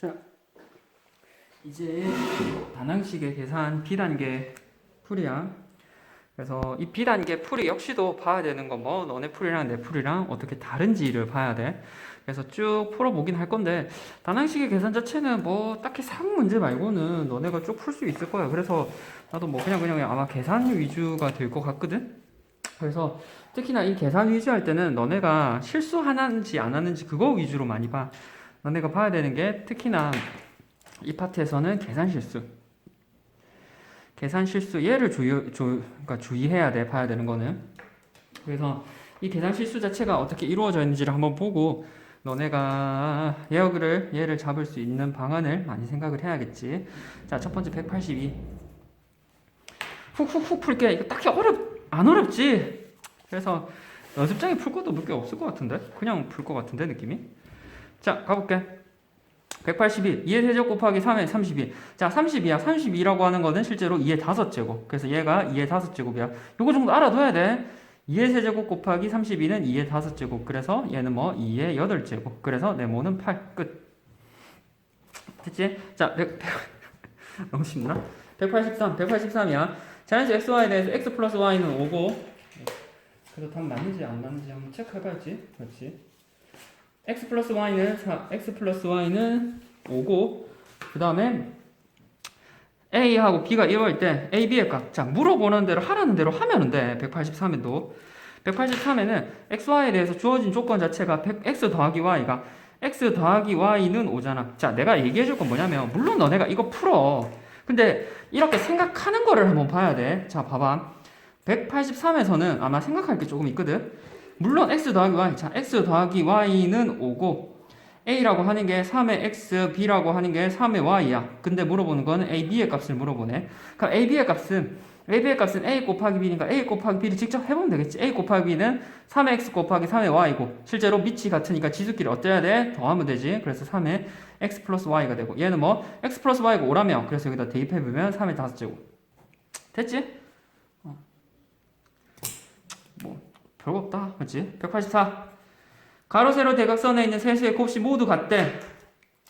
자, 이제 다낭식의 계산 B단계 풀이야. 그래서 이 B단계 풀이 역시도 봐야 되는 건 뭐 너네 풀이랑 내 풀이랑 어떻게 다른지를 봐야 돼. 그래서 쭉 풀어보긴 할 건데 다낭식의 계산 자체는 뭐 딱히 상 문제 말고는 너네가 쭉 풀 수 있을 거야. 그래서 나도 뭐 그냥 아마 계산 위주가 될 것 같거든. 그래서 특히나 이 계산 위주 할 때는 너네가 실수하는지 안 하는지 그거 위주로 많이 봐. 너네가 봐야 되는 게 특히나 이 파트에서는 계산 실수 얘를 그러니까 주의해야 돼. 봐야 되는 거는. 그래서 이 계산 실수 자체가 어떻게 이루어져 있는지를 한번 보고 너네가 얘를 잡을 수 있는 방안을 많이 생각을 해야겠지. 자, 첫 번째 182 훅훅훅 풀게. 이거 딱히 안 어렵지. 그래서 연습장에 풀 것도 몇 개 없을 것 같은데 그냥 풀 것 같은데 느낌이. 자, 가볼게. 182 2의 세제곱 곱하기 3의 32. 자, 32야. 32라고 하는 거는 실제로 2의 5제곱. 그래서 얘가 2의 5제곱이야. 요거 정도 알아둬야 돼. 2의 세제곱 곱하기 32는 2의 5제곱. 그래서 얘는 뭐 2의 8제곱. 그래서 네모는 8. 끝. 됐지? 자, 너무 쉽나? 183이야. 자연수 xy에 대해서 x 플러스 y는 5고. 그래서 답 맞는지 안 맞는지 한번 체크해봐야지. 그렇지. x 플러스 y는 5고, 그 다음에 a하고 b가 이럴 때 a, b의 값. 자, 물어보는 대로 하라는 대로 하면은 돼. 183에도 183에는 xy에 대해서 주어진 조건 자체가 x 더하기 y가 x 더하기 y는 5잖아. 자, 내가 얘기해 줄 건 뭐냐면 물론 너네가 이거 풀어. 근데 이렇게 생각하는 거를 한번 봐야 돼. 자, 봐봐. 183에서는 아마 생각할 게 조금 있거든. 물론 x 더하기 y, 자, x 더하기 y는 5고 a라고 하는 게 3의 x, b라고 하는 게 3의 y야. 근데 물어보는 거는 a, b의 값을 물어보네. 그럼 a, b의 값은 a 곱하기 b니까 a 곱하기 b를 직접 해보면 되겠지. a 곱하기 b는 3의 x 곱하기 3의 y고 실제로 밑이 같으니까 지수끼리 어때야 돼? 더하면 되지. 그래서 3의 x 플러스 y가 되고 얘는 뭐 x 플러스 y가 5라며. 그래서 여기다 대입해보면 3의 5제곱. 됐지? 별거 없다. 그렇지? 184. 가로, 세로, 대각선에 있는 세 수의 곱이 모두 같대.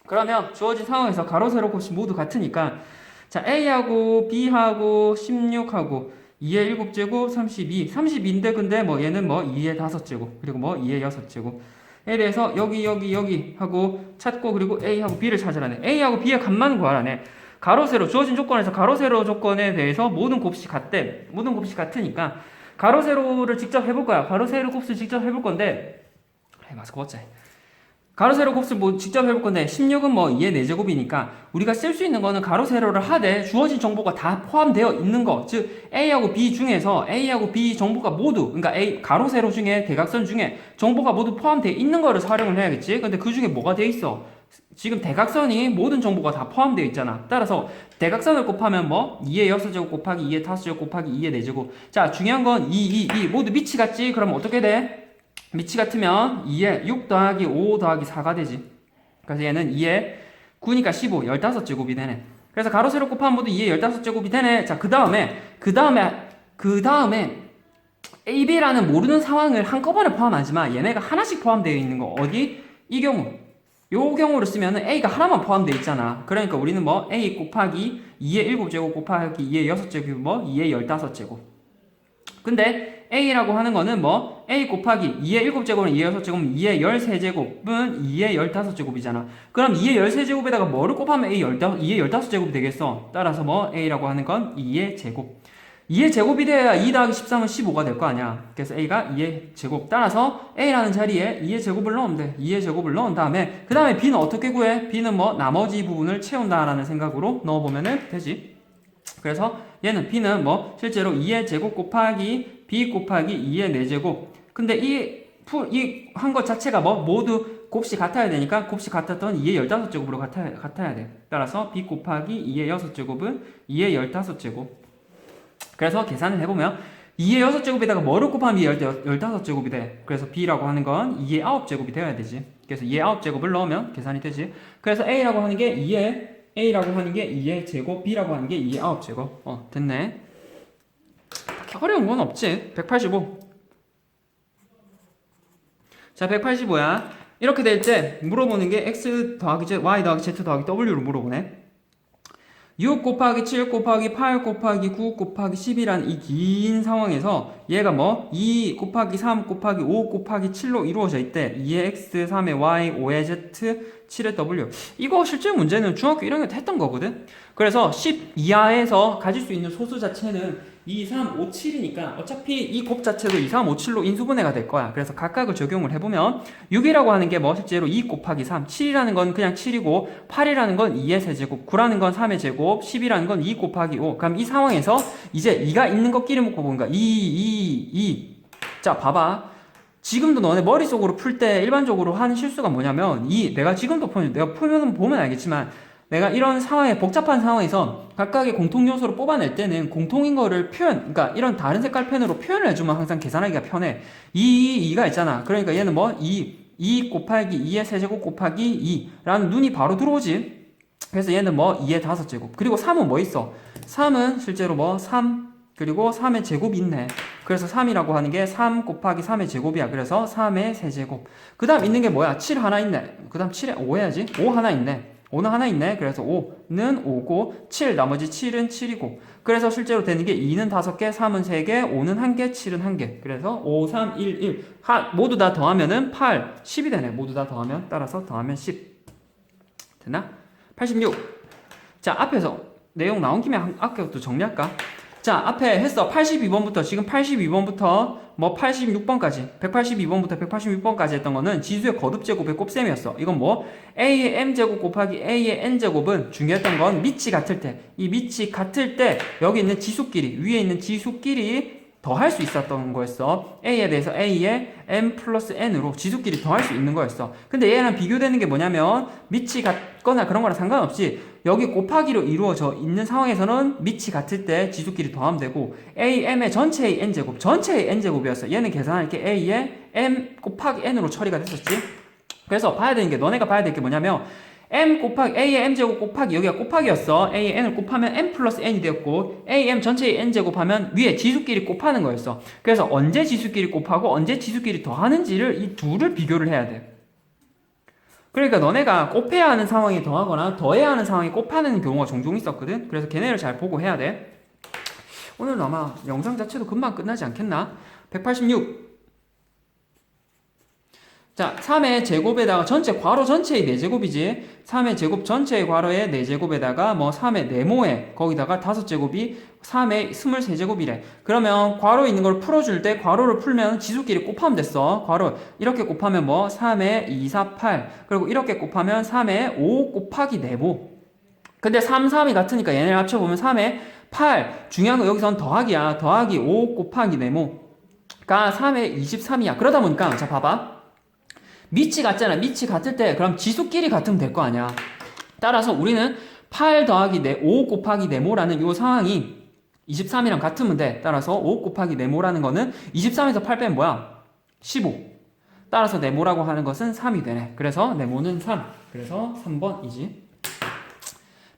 그러면 주어진 상황에서 가로, 세로, 곱이 모두 같으니까 자, A하고 B하고 16하고 2의 7제곱 32인데 근데 뭐 얘는 뭐 2의 5제곱 그리고 뭐 2의 6제곱 에 대해서 여기 하고 찾고 그리고 A하고 B를 찾으라네. A하고 B의 값만 구하라네. 가로, 세로 주어진 조건에서 가로, 세로 조건에 대해서 모든 곱이 같대. 모든 곱이 같으니까 가로, 세로를 직접 해볼 거야. 가로, 세로 곱을 직접 해볼 건데 마스크 벗자. 가로, 세로 곱을 뭐 직접 해볼 건데 16은 뭐 2의 4제곱이니까 우리가 쓸 수 있는 거는 가로, 세로를 하되 주어진 정보가 다 포함되어 있는 거. 즉 A하고 B 중에서 A하고 B 정보가 모두 그러니까 A 가로, 세로 중에 대각선 중에 정보가 모두 포함되어 있는 거를 활용을 해야겠지. 근데 그 중에 뭐가 돼 있어? 지금 대각선이 모든 정보가 다 포함되어 있잖아. 따라서 대각선을 곱하면 뭐 2의 6제곱 곱하기 2의 5제곱 곱하기 2의 4제곱. 자, 중요한 건 2 모두 밑이 같지? 그럼 어떻게 돼? 밑이 같으면 2에 6 더하기 5 더하기 4가 되지. 그래서 얘는 2에 9니까 15, 15제곱이 되네. 그래서 가로, 세로 곱하면 모두 2에 15제곱이 되네. 자, 그 다음에 A, B라는 모르는 상황을 한꺼번에 포함하지만 얘네가 하나씩 포함되어 있는 거. 어디? 이 경우. 요 경우를 쓰면은 A가 하나만 포함되어 있잖아. 그러니까 우리는 뭐 A 곱하기 2의 7제곱 곱하기 2의 6제곱 뭐 2의 15제곱. 근데 A라고 하는 거는 뭐 A 곱하기 2의 7제곱은 2의 6제곱은 2의 13제곱은 2의 15제곱이잖아. 그럼 2의 13제곱에다가 뭐를 곱하면 2의 15제곱이 되겠어. 따라서 뭐 A라고 하는 건 2의 제곱. 2의 제곱이 돼야 2 더하기 13은 15가 될 거 아니야. 그래서 A가 2의 제곱. 따라서 A라는 자리에 2의 제곱을 넣으면 돼. 2의 제곱을 넣은 다음에 그 다음에 B는 어떻게 구해? B는 뭐 나머지 부분을 채운다라는 생각으로 넣어보면 되지. 그래서 얘는 B는 뭐 실제로 2의 제곱 곱하기 B 곱하기 2의 4제곱. 근데 이 한 것 자체가 뭐 모두 곱이 같아야 되니까 곱이 같았던 2의 15제곱으로 같아야 돼. 따라서 B 곱하기 2의 6제곱은 2의 15제곱. 그래서 계산을 해보면 2의 6제곱에다가 뭐를 곱하면 2의 15제곱이 돼. 그래서 B라고 하는 건 2의 9제곱이 되어야 되지. 그래서 2의 9제곱을 넣으면 계산이 되지. 그래서 A라고 하는 게 2의 제곱, B라고 하는 게 2의 9제곱. 됐네. 딱히 어려운 건 없지. 185. 자, 185야. 이렇게 될 때 물어보는 게 x 더하기 z, y 더하기 z 더하기 w로 물어보네. 6 곱하기 7 곱하기 8 곱하기 9 곱하기 10이란 이 긴 상황에서 얘가 뭐 2 곱하기 3 곱하기 5 곱하기 7로 이루어져 있대. 2의 x, 3의 y, 5의 z, 7의 w. 이거 실제 문제는 중학교 1학년 때 했던 거거든. 그래서 10 이하에서 가질 수 있는 소수 자체는 2, 3, 5, 7이니까 어차피 이 곱 자체도 2, 3, 5, 7로 인수분해가 될 거야. 그래서 각각을 적용을 해보면 6이라고 하는 게 뭐 실제로 2 곱하기 3, 7이라는 건 그냥 7이고 8이라는 건 2의 세제곱, 9라는 건 3의 제곱, 10이라는 건 2 곱하기 5. 그럼 이 상황에서 이제 2가 있는 것끼리 묶고 보니까 2. 자, 봐봐. 지금도 너네 머릿속으로 풀 때 일반적으로 하는 실수가 뭐냐면 내가 지금도 내가 풀면 보면 알겠지만 내가 이런 상황에 복잡한 상황에서 각각의 공통 요소를 뽑아낼 때는 공통인 거를 그러니까 이런 다른 색깔 펜으로 표현을 해주면 항상 계산하기가 편해. 2가 있잖아. 그러니까 얘는 뭐 2 곱하기 2의 세제곱 곱하기 2라는 눈이 바로 들어오지. 그래서 얘는 뭐 2의 5제곱. 그리고 3은 뭐 있어? 3은 실제로 뭐 3 그리고 3의 제곱이 있네. 그래서 3이라고 하는 게 3 곱하기 3의 제곱이야. 그래서 3의 세제곱. 그 다음 있는 게 뭐야? 7 하나 있네. 그 다음 7에 5 해야지. 5 하나 있네. 5는 하나 있네. 그래서 5는 5고 7 나머지 7은 7이고 그래서 실제로 되는 게 2는 5개, 3은 3개, 5는 1개, 7은 1개. 그래서 5, 3, 1, 1 모두 다 더하면은 8, 10이 되네. 모두 다 더하면 따라서 더하면 10 됐나? 86. 자, 앞에서 내용 나온 김에 아까부터 정리할까? 자, 앞에 했어. 82번부터 지금 82번부터 뭐 86번까지 182번부터 186번까지 했던 거는 지수의 거듭제곱의 곱셈이었어. 이건 뭐 a의 m제곱 곱하기 a의 n제곱은 중요했던 건 밑이 같을 때 이 밑이 같을 때 여기 있는 지수끼리 위에 있는 지수끼리 더할 수 있었던 거였어. a에 대해서 a의 m 플러스 n으로 지수끼리 더할 수 있는 거였어. 근데 얘랑 비교되는 게 뭐냐면 밑이 같거나 그런 거랑 상관없이 여기 곱하기로 이루어져 있는 상황에서는 밑이 같을 때 지수끼리 더하면 되고 am의 전체의 n제곱, 전체의 n제곱이었어. 얘는 계산할 게 a의 m 곱하기 n으로 처리가 됐었지. 그래서 봐야 되는 게 너네가 봐야 될 게 뭐냐면 m 곱하기 a의 m제곱 곱하기 여기가 곱하기였어. a의 n을 곱하면 m 플러스 n이 되었고 am 전체의 n제곱 하면 위에 지수끼리 곱하는 거였어. 그래서 언제 지수끼리 곱하고 언제 지수끼리 더하는지를 이 둘을 비교를 해야 돼. 그러니까 너네가 곱해야 하는 상황에 더하거나 더해야 하는 상황에 곱하는 경우가 종종 있었거든. 그래서 걔네를 잘 보고 해야 돼. 오늘은 아마 영상 자체도 금방 끝나지 않겠나? 186. 자, 3의 제곱에다가 전체 괄호 전체의 4제곱이지. 3의 제곱 전체의 괄호의 4제곱에다가 뭐 3의 네모에 거기다가 5제곱이 3의 23제곱이래. 그러면 괄호 있는 걸 풀어줄 때 괄호를 풀면 지수끼리 곱하면 됐어. 괄호 이렇게 곱하면 뭐 3의 2, 4, 8 그리고 이렇게 곱하면 3의 5 곱하기 네모. 근데 3, 3이 같으니까 얘네를 합쳐보면 3의 8 중요한 건 여기서는 더하기야. 더하기 5 곱하기 네모가 3의 23이야. 그러다 보니까 자 봐봐. 밑이 같잖아. 밑이 같을 때 그럼 지수끼리 같으면 될 거 아니야. 따라서 우리는 8 더하기 5 곱하기 네모라는 이 상황이 23이랑 같으면 돼. 따라서 5 곱하기 네모라는 거는 23에서 8 빼면 뭐야? 15. 따라서 네모라고 하는 것은 3이 되네. 그래서 네모는 3. 그래서 3번이지.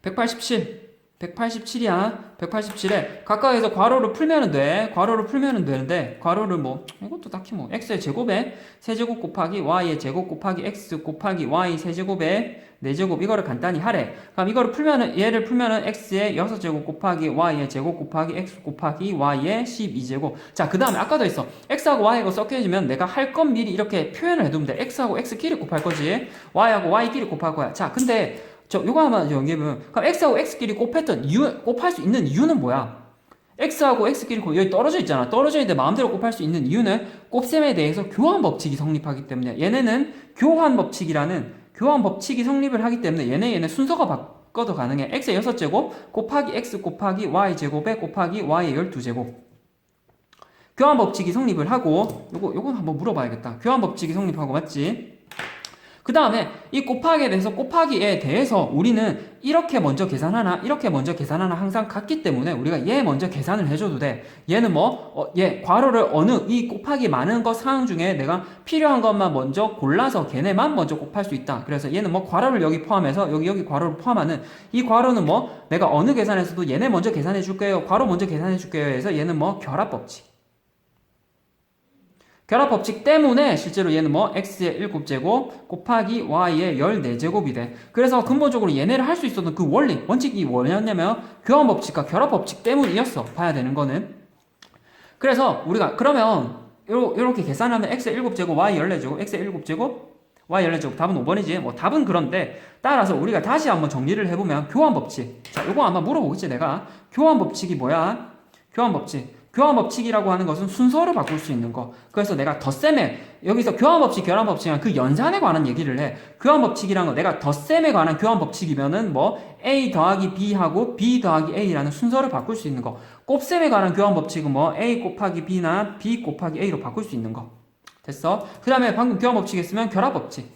187. 187이야. 187에 각각에서 괄호를 풀면은 돼. 괄호를 풀면은 되는데 괄호를 뭐 이것도 딱히 뭐 x의 제곱에 세제곱 곱하기 y의 제곱 곱하기 x 곱하기 y 세제곱에 4제곱 이거를 간단히 하래. 그럼 이거를 풀면은 얘를 풀면은 x의 6제곱 곱하기 y의 제곱 곱하기 x 곱하기 y의 12제곱. 자, 그다음에 아까도 했어. x하고 y하고 섞여지면 내가 할 건 미리 이렇게 표현을 해두면 돼. x하고 x끼리 곱할 거지. y하고 y끼리 곱할 거야. 자, 근데 요거 한번 연기해보면 그럼 x하고 x끼리 곱했던 이유, 곱할 수 있는 이유는 뭐야? x하고 x끼리 여기 떨어져 있잖아. 떨어져 있는데 마음대로 곱할 수 있는 이유는 곱셈에 대해서 교환 법칙이 성립하기 때문에 얘네는 교환 법칙이 성립을 하기 때문에 얘네 순서가 바꿔도 가능해. x의 6제곱 곱하기 x 곱하기 y 제곱에 곱하기 y의 12제곱. 교환 법칙이 성립을 하고 요건 한번 물어봐야겠다. 교환 법칙이 성립하고 맞지? 그 다음에 이 곱하기에 대해서 우리는 이렇게 먼저 계산하나 이렇게 먼저 계산하나 항상 같기 때문에 우리가 얘 먼저 계산을 해줘도 돼. 얘는 얘 괄호를 이 곱하기 많은 거 상황 중에 내가 필요한 것만 먼저 골라서 걔네만 먼저 곱할 수 있다. 그래서 얘는 괄호를 여기 포함해서 여기 괄호를 포함하는 이 괄호는 내가 어느 계산에서도 얘네 먼저 계산해 줄게요. 괄호 먼저 계산해 줄게요 해서 얘는 결합 법칙. 결합 법칙 때문에 실제로 얘는 뭐 x의 7제곱 곱하기 y의 14제곱이 돼. 그래서 근본적으로 얘네를 할 수 있었던 그 원칙이 뭐였냐면 교환 법칙과 결합 법칙 때문이었어. 봐야 되는 거는. 그래서 우리가 그러면 요렇게 계산하면 x의 7제곱 y 14제곱 x의 7제곱 y 14제곱 답은 5번이지. 뭐 답은 그런데 따라서 우리가 다시 한번 정리를 해보면 교환 법칙. 자, 요거 아마 물어보겠지 내가. 교환 법칙이 뭐야? 교환 법칙. 교환 법칙이라고 하는 것은 순서를 바꿀 수 있는 거. 그래서 내가 덧셈에 여기서 교환 법칙, 결합 법칙이란 그 연산에 관한 얘기를 해. 교환 법칙이란 거 내가 덧셈에 관한 교환 법칙이면은 뭐 a 더하기 b하고 b 더하기 a라는 순서를 바꿀 수 있는 거. 곱셈에 관한 교환 법칙은 뭐 a 곱하기 b나 b 곱하기 a로 바꿀 수 있는 거. 됐어? 그 다음에 방금 교환 법칙 했으면 결합 법칙.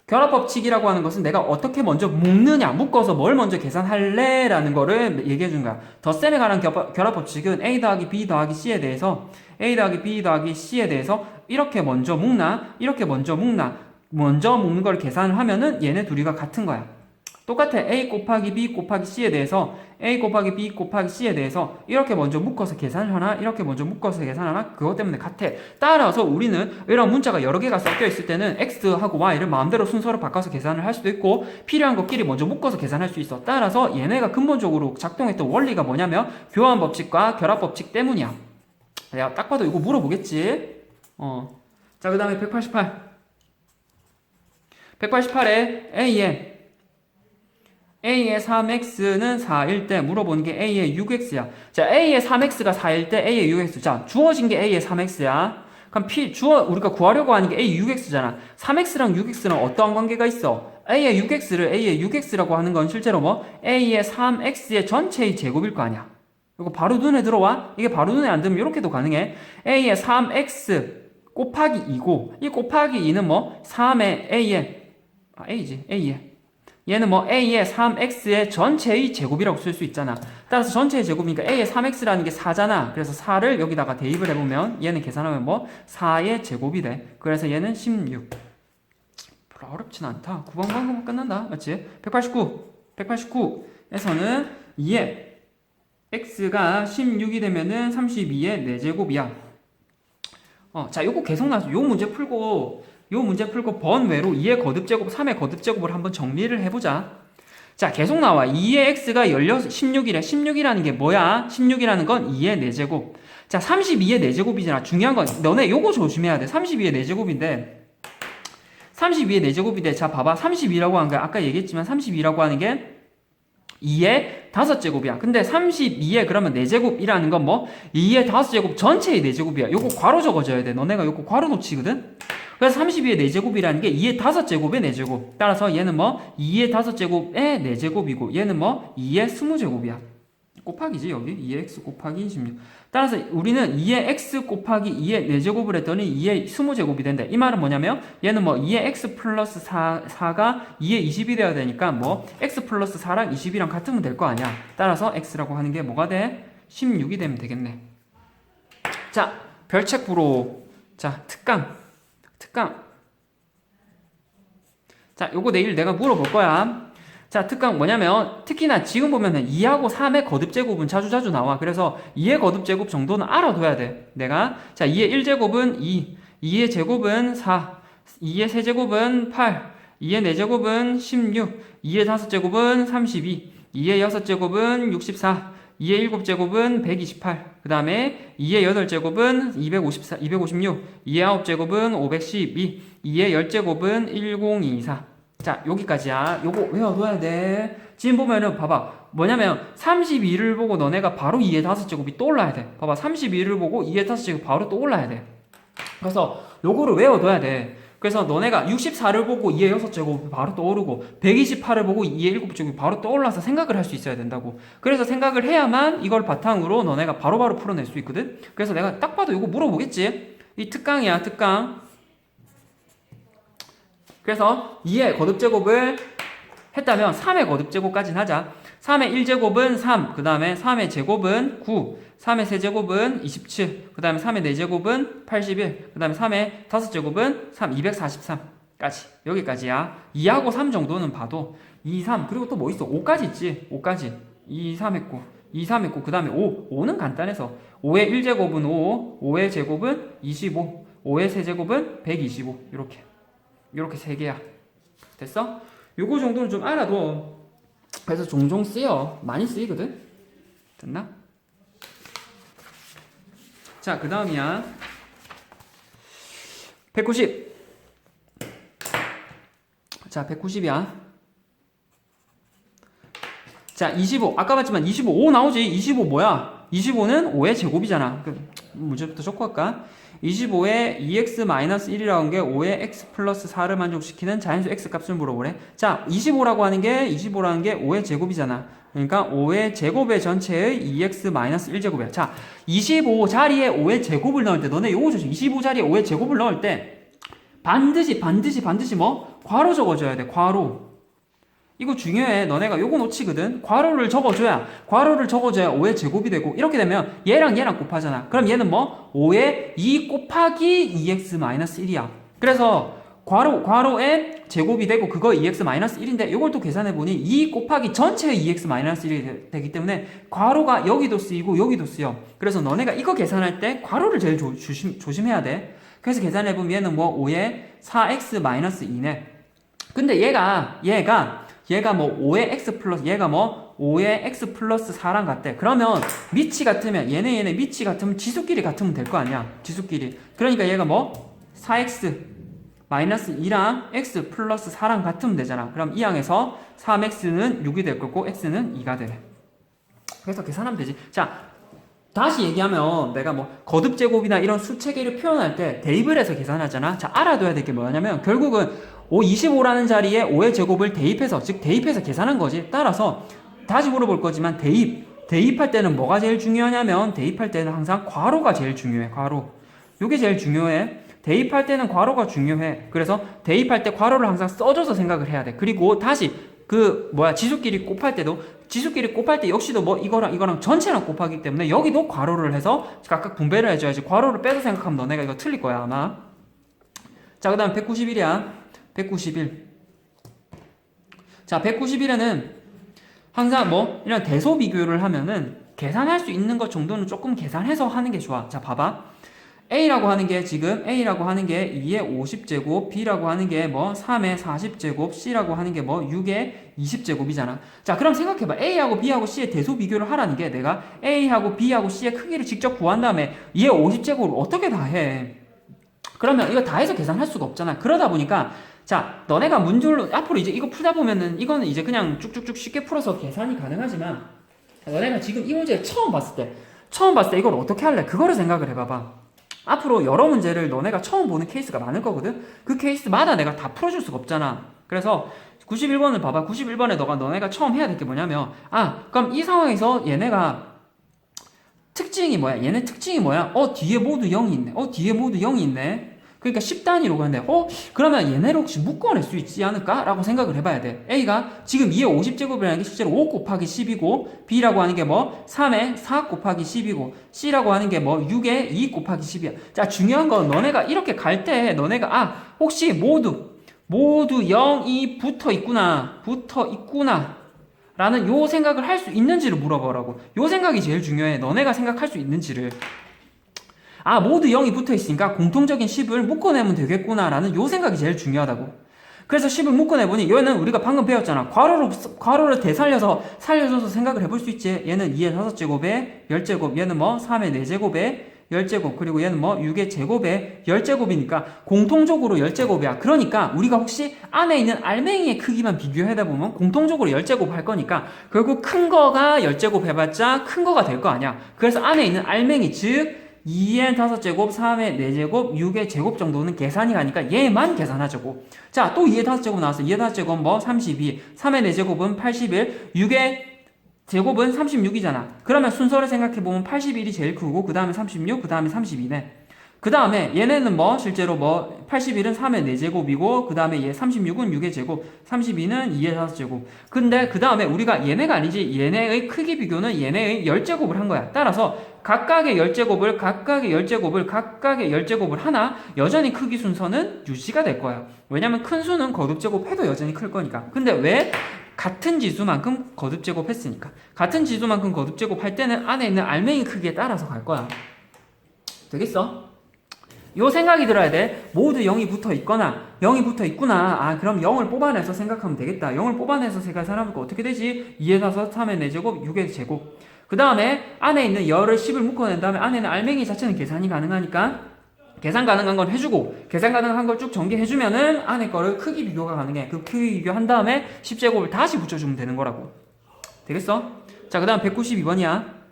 결합 법칙이라고 하는 것은 내가 어떻게 먼저 묶느냐, 묶어서 뭘 먼저 계산할래? 라는 거를 얘기해 준 거야. 덧셈에 관한 결합 법칙은 A 더하기 B 더하기 C에 대해서 A 더하기 B 더하기 C에 대해서 이렇게 먼저 묶나, 이렇게 먼저 묶나, 먼저 묶는 걸 계산을 하면은 얘네 둘이가 같은 거야. 똑같아. A 곱하기 B 곱하기 C에 대해서 A 곱하기 B 곱하기 C에 대해서 이렇게 먼저 묶어서 계산을 하나 이렇게 먼저 묶어서 계산하나 그것 때문에 같아. 따라서 우리는 이런 문자가 여러 개가 섞여 있을 때는 X하고 Y를 마음대로 순서를 바꿔서 계산을 할 수도 있고 필요한 것끼리 먼저 묶어서 계산할 수 있어. 따라서 얘네가 근본적으로 작동했던 원리가 뭐냐면 교환 법칙과 결합 법칙 때문이야. 내가 딱 봐도 이거 물어보겠지. 자, 그 다음에 188에 A의 3x는 4일 때 물어보는 게 A의 6x야. 자, A의 3x가 4일 때 A의 6x. 자, 주어진 게 A의 3x야. 그럼 우리가 구하려고 하는 게 A의 6x잖아. 3x랑 6x는 어떠한 관계가 있어? A의 6x를 A의 6x라고 하는 건 실제로 뭐? A의 3x의 전체의 제곱일 거 아니야. 이거 바로 눈에 들어와? 이게 바로 눈에 안 들면 이렇게도 가능해. A의 3x 곱하기 2고, 이 곱하기 2는 뭐? 3의 A의. 얘는 뭐 A의 3x의 전체의 제곱이라고 쓸 수 있잖아. 따라서 전체의 제곱이니까 A의 3x라는 게 4잖아. 그래서 4를 여기다가 대입을 해보면 얘는 계산하면 뭐 4의 제곱이 돼. 그래서 얘는 16. 별로 어렵진 않다. 9번 방법은 끝난다. 맞지? 189에서는 2의 x가 16이 되면은 32의 4제곱이야. 자, 요거 계속 나서 요 문제 풀고 번외로 2의 거듭제곱, 3의 거듭제곱을 한번 정리를 해보자. 자, 계속 나와. 2의 x가 16이래. 16이라는 게 뭐야? 16이라는 건 2의 4제곱. 자, 32의 4제곱이잖아. 중요한 건 너네 요거 조심해야 돼. 32의 4제곱인데 32의 4제곱인데 자, 봐봐. 32라고 하는 거야. 아까 얘기했지만 32라고 하는 게 2의 5제곱이야. 근데 32의 그러면 4제곱이라는 건 뭐? 2의 5제곱 전체의 4제곱이야. 요거 괄호 적어줘야 돼. 너네가 요거 괄호 놓치거든? 그래서 32의 4제곱이라는 게 2의 5제곱의 4제곱. 따라서 얘는 뭐 2의 5제곱의 4제곱이고 얘는 뭐 2의 20제곱이야. 곱하기지 여기 2의 x 곱하기 16. 따라서 우리는 2의 x 곱하기 2의 4제곱을 했더니 2의 20제곱이 된대. 이 말은 뭐냐면 얘는 뭐 2의 x 플러스 4가 2의 20이 돼야 되니까 뭐 x 플러스 4랑 20이랑 같으면 될 거 아니야. 따라서 x라고 하는 게 뭐가 돼? 16이 되면 되겠네. 자, 별책 불호. 자, 특강. 자, 요거 내일 내가 물어볼 거야. 자, 특강 뭐냐면 특히나 지금 보면은 2하고 3의 거듭제곱은 자주 나와. 그래서 2의 거듭제곱 정도는 알아둬야 돼. 내가 자, 2의 1제곱은 2, 2의 제곱은 4, 2의 세제곱은 8, 2의 4제곱은 16, 2의 5제곱은 32, 2의 6제곱은 64, 2의 7제곱은 128, 그 다음에 2의 8제곱은 254, 256, 2의 9제곱은 512, 2의 10제곱은 1024. 자, 여기까지야. 요거 외워둬야 돼. 지금 보면은 봐봐. 뭐냐면 32를 보고 너네가 바로 2의 5제곱이 떠올라야 돼. 봐봐. 32를 보고 2의 5제곱 바로 떠올라야 돼. 그래서 요거를 외워둬야 돼. 그래서 너네가 64를 보고 2의 6제곱이 바로 떠오르고 128을 보고 2의 7제곱이 바로 떠올라서 생각을 할 수 있어야 된다고. 그래서 생각을 해야만 이걸 바탕으로 너네가 바로바로 풀어낼 수 있거든. 그래서 내가 딱 봐도 이거 물어보겠지. 이 특강이야, 특강. 그래서 2의 거듭제곱을 했다면 3의 거듭제곱까지는 하자. 3의 1제곱은 3, 그 다음에 3의 제곱은 9, 3의 세제곱은 27, 그 다음에 3의 4제곱은 81, 그 다음에 3의 5제곱은 3, 243까지. 여기까지야. 2하고 3 정도는 봐도 2, 3, 그리고 또 뭐 있어? 5까지 있지. 5까지. 2, 3 했고 2, 3 있고 그 다음에 5. 5는 간단해서 5의 1제곱은 5, 5의 제곱은 25, 5의 세제곱은 125. 이렇게 세 개야. 됐어? 요거 정도는 좀 알아둬. 그래서 종종 쓰여. 많이 쓰이거든. 됐나? 자, 그 다음이야. 190. 자, 190이야. 자, 25. 아까 봤지만 25. 5 나오지. 25 뭐야? 25는 5의 제곱이잖아. 문제부터 좋고 할까? 25에 2x-1이라는 게 5의 x 플러스 4를 만족시키는 자연수 x 값을 물어보래. 자, 25라고 하는 게 5의 제곱이잖아. 그러니까 5의 제곱의 전체의 2x-1제곱이야. 자, 25 자리에 5의 제곱을 넣을 때 너네 요거 조심. 25 자리에 5의 제곱을 넣을 때 반드시 뭐? 괄호 적어줘야 돼. 괄호. 이거 중요해. 너네가 요거 놓치거든. 괄호를 적어줘야 5의 제곱이 되고 이렇게 되면 얘랑 곱하잖아. 그럼 얘는 뭐? 5의 2 곱하기 2x-1이야. 그래서 괄호에 제곱이 되고 그거 2x-1인데 이걸 또 계산해보니 2 곱하기 전체의 2x-1이 되기 때문에 괄호가 여기도 쓰이고 여기도 쓰여. 그래서 너네가 이거 계산할 때 괄호를 제일 조심해야 돼. 그래서 계산해보면 얘는 뭐 5의 4x-2네. 근데 얘가 뭐 5의 x 플러스 얘가 뭐 5의 x 플러스 4랑 같대. 그러면 미치 같으면 얘네 미치 같으면 지수끼리 같으면 될 거 아니야. 지수끼리. 그러니까 얘가 뭐 4x 마이너스 2랑 x 플러스 4랑 같으면 되잖아. 그럼 이 항에서 3x는 6이 될 거고 x는 2가 되래. 그래서 계산하면 되지. 자, 다시 얘기하면 내가 뭐 거듭제곱이나 이런 수체계를 표현할 때 대입을 해서 계산하잖아. 자, 알아둬야 될 게 뭐냐면 결국은 25라는 자리에 5의 제곱을 대입해서 계산한 거지. 따라서 다시 물어볼 거지만 대입할 때는 뭐가 제일 중요하냐면 대입할 때는 항상 괄호가 제일 중요해. 괄호. 요게 제일 중요해. 대입할 때는 괄호가 중요해. 그래서 대입할 때 괄호를 항상 써줘서 생각을 해야 돼. 그리고 다시 지수끼리 곱할 때 역시도 뭐 이거랑 전체랑 곱하기 때문에 여기도 괄호를 해서 각각 분배를 해줘야지. 괄호를 빼서 생각하면 너네가 이거 틀릴 거야 아마. 자, 그 다음 191이야. 191. 자, 191에는 항상 뭐 이런 대소 비교를 하면은 계산할 수 있는 것 정도는 조금 계산해서 하는 게 좋아. 자, 봐봐. A라고 하는 게 2의 50제곱, B라고 하는 게 뭐 3의 40제곱, C라고 하는 게 뭐 6의 20제곱이잖아. 자, 그럼 생각해봐. A하고 B하고 C의 대소 비교를 하라는 게 내가 A하고 B하고 C의 크기를 직접 구한 다음에 2의 50제곱을 어떻게 다 해? 그러면 이거 다 해서 계산할 수가 없잖아. 그러다 보니까 자, 너네가 문제로 앞으로 이제 이거 풀다 보면은 이거는 이제 그냥 쭉쭉쭉 쉽게 풀어서 계산이 가능하지만 너네가 지금 이 문제를 처음 봤을 때 이걸 어떻게 할래? 그거를 생각을 해봐봐. 앞으로 여러 문제를 너네가 처음 보는 케이스가 많을 거거든? 그 케이스마다 내가 다 풀어줄 수가 없잖아. 그래서 91번을 봐봐. 91번에 너네가 처음 해야 될 게 뭐냐면 그럼 이 상황에서 얘네가 특징이 뭐야? 얘네 특징이 뭐야? 뒤에 모두 0이 있네. 뒤에 모두 0이 있네. 그러니까 10단위로 가는데 그러면 얘네를 혹시 묶어낼 수 있지 않을까? 라고 생각을 해봐야 돼. A가 지금 2의 50제곱이라는 게 실제로 5 곱하기 10이고 B라고 하는 게 뭐 3의 4 곱하기 10이고 C라고 하는 게 뭐 6의 2 곱하기 10이야. 자, 중요한 건 너네가 이렇게 갈 때 너네가 혹시 모두 0이 붙어 있구나 라는 요 생각을 할 수 있는지를 물어보라고. 요 생각이 제일 중요해. 너네가 생각할 수 있는지를. 모두 0이 붙어있으니까 공통적인 10을 묶어내면 되겠구나라는 요 생각이 제일 중요하다고. 그래서 10을 묶어내보니 얘는 우리가 방금 배웠잖아. 괄호를 되살려서 살려줘서 생각을 해볼 수 있지. 얘는 2의 5제곱에 10제곱, 얘는 뭐 3의 4제곱에 10제곱, 그리고 얘는 뭐 6의 제곱에 10제곱이니까 공통적으로 10제곱이야. 그러니까 우리가 혹시 안에 있는 알맹이의 크기만 비교하다 보면 공통적으로 10제곱 할 거니까 결국 큰 거가 10제곱 해봤자 큰 거가 될 거 아니야. 그래서 안에 있는 알맹이, 즉 2의 5제곱, 3의 4제곱, 6의 제곱 정도는 계산이 가니까 얘만 계산하자고. 자, 또 2의 5제곱 나왔어. 2의 5제곱 뭐 32, 3의 4제곱은 81, 6의 제곱은 36이잖아. 그러면 순서를 생각해보면 81이 제일 크고 그 다음에 36, 그 다음에 32네. 그 다음에 얘네는 뭐 실제로 뭐 81은 3의 4제곱이고 그 다음에 얘 36은 6의 제곱, 32는 2의 5제곱. 근데 그 다음에 우리가 얘네가 아니지, 얘네의 크기 비교는 얘네의 10제곱을 한 거야. 따라서 각각의 10제곱을 하나 여전히 크기 순서는 유지가 될 거야. 왜냐면 큰 수는 거듭제곱 해도 여전히 클 거니까. 근데 왜 같은 지수만큼 거듭 제곱했으니까. 같은 지수만큼 거듭 제곱할 때는 안에 있는 알맹이 크기에 따라서 갈 거야. 되겠어? 요 생각이 들어야 돼. 모두 0이 붙어 있거나 0이 붙어 있구나. 아, 그럼 0을 뽑아내서 생각하면 되겠다. 0을 뽑아내서 계산하면 어떻게 되지? 2의 4, 3의 4제곱, 6의 제곱. 그 다음에 안에 있는 열을 10을 묶어낸 다음에 안에 있는 알맹이 자체는 계산이 가능하니까 계산 가능한 건 해주고 계산 가능한 걸 쭉 전개해주면은 안에 거를 크기 비교가 가능해. 그 크기 비교한 다음에 10제곱을 다시 붙여주면 되는 거라고. 되겠어? 자, 그 다음 192번이야.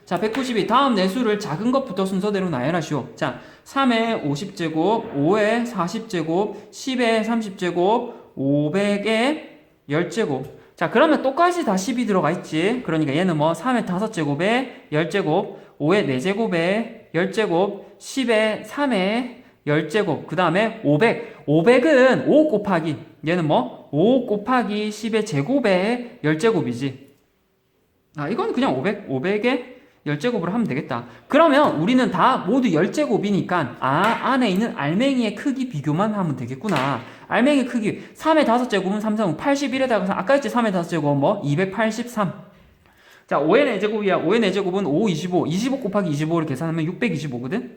자, 192. 다음 내수를 작은 것부터 순서대로 나열하시오. 자, 3의 50제곱, 5의 40제곱, 10의 30제곱, 500의 10제곱. 자, 그러면 똑같이 다 10이 들어가 있지. 그러니까 얘는 뭐 3의 5제곱에 10제곱, 5의 4제곱에 10제곱, 10의 3의 10제곱, 그 다음에 500. 500은 5 곱하기, 얘는 뭐 5 곱하기 10의 제곱에 10제곱이지. 아, 이건 그냥 500에 10제곱으로 하면 되겠다. 그러면 우리는 다 모두 10제곱이니까 안에 있는 알맹이의 크기 비교만 하면 되겠구나. 알맹이 크기 3의 5제곱은 3, 3, 81에다가 아까 했지 3의 5제곱은 뭐? 283. 자, 5의 4제곱이야. 5의 4제곱은 5, 25. 25 곱하기 25를 계산하면 625거든.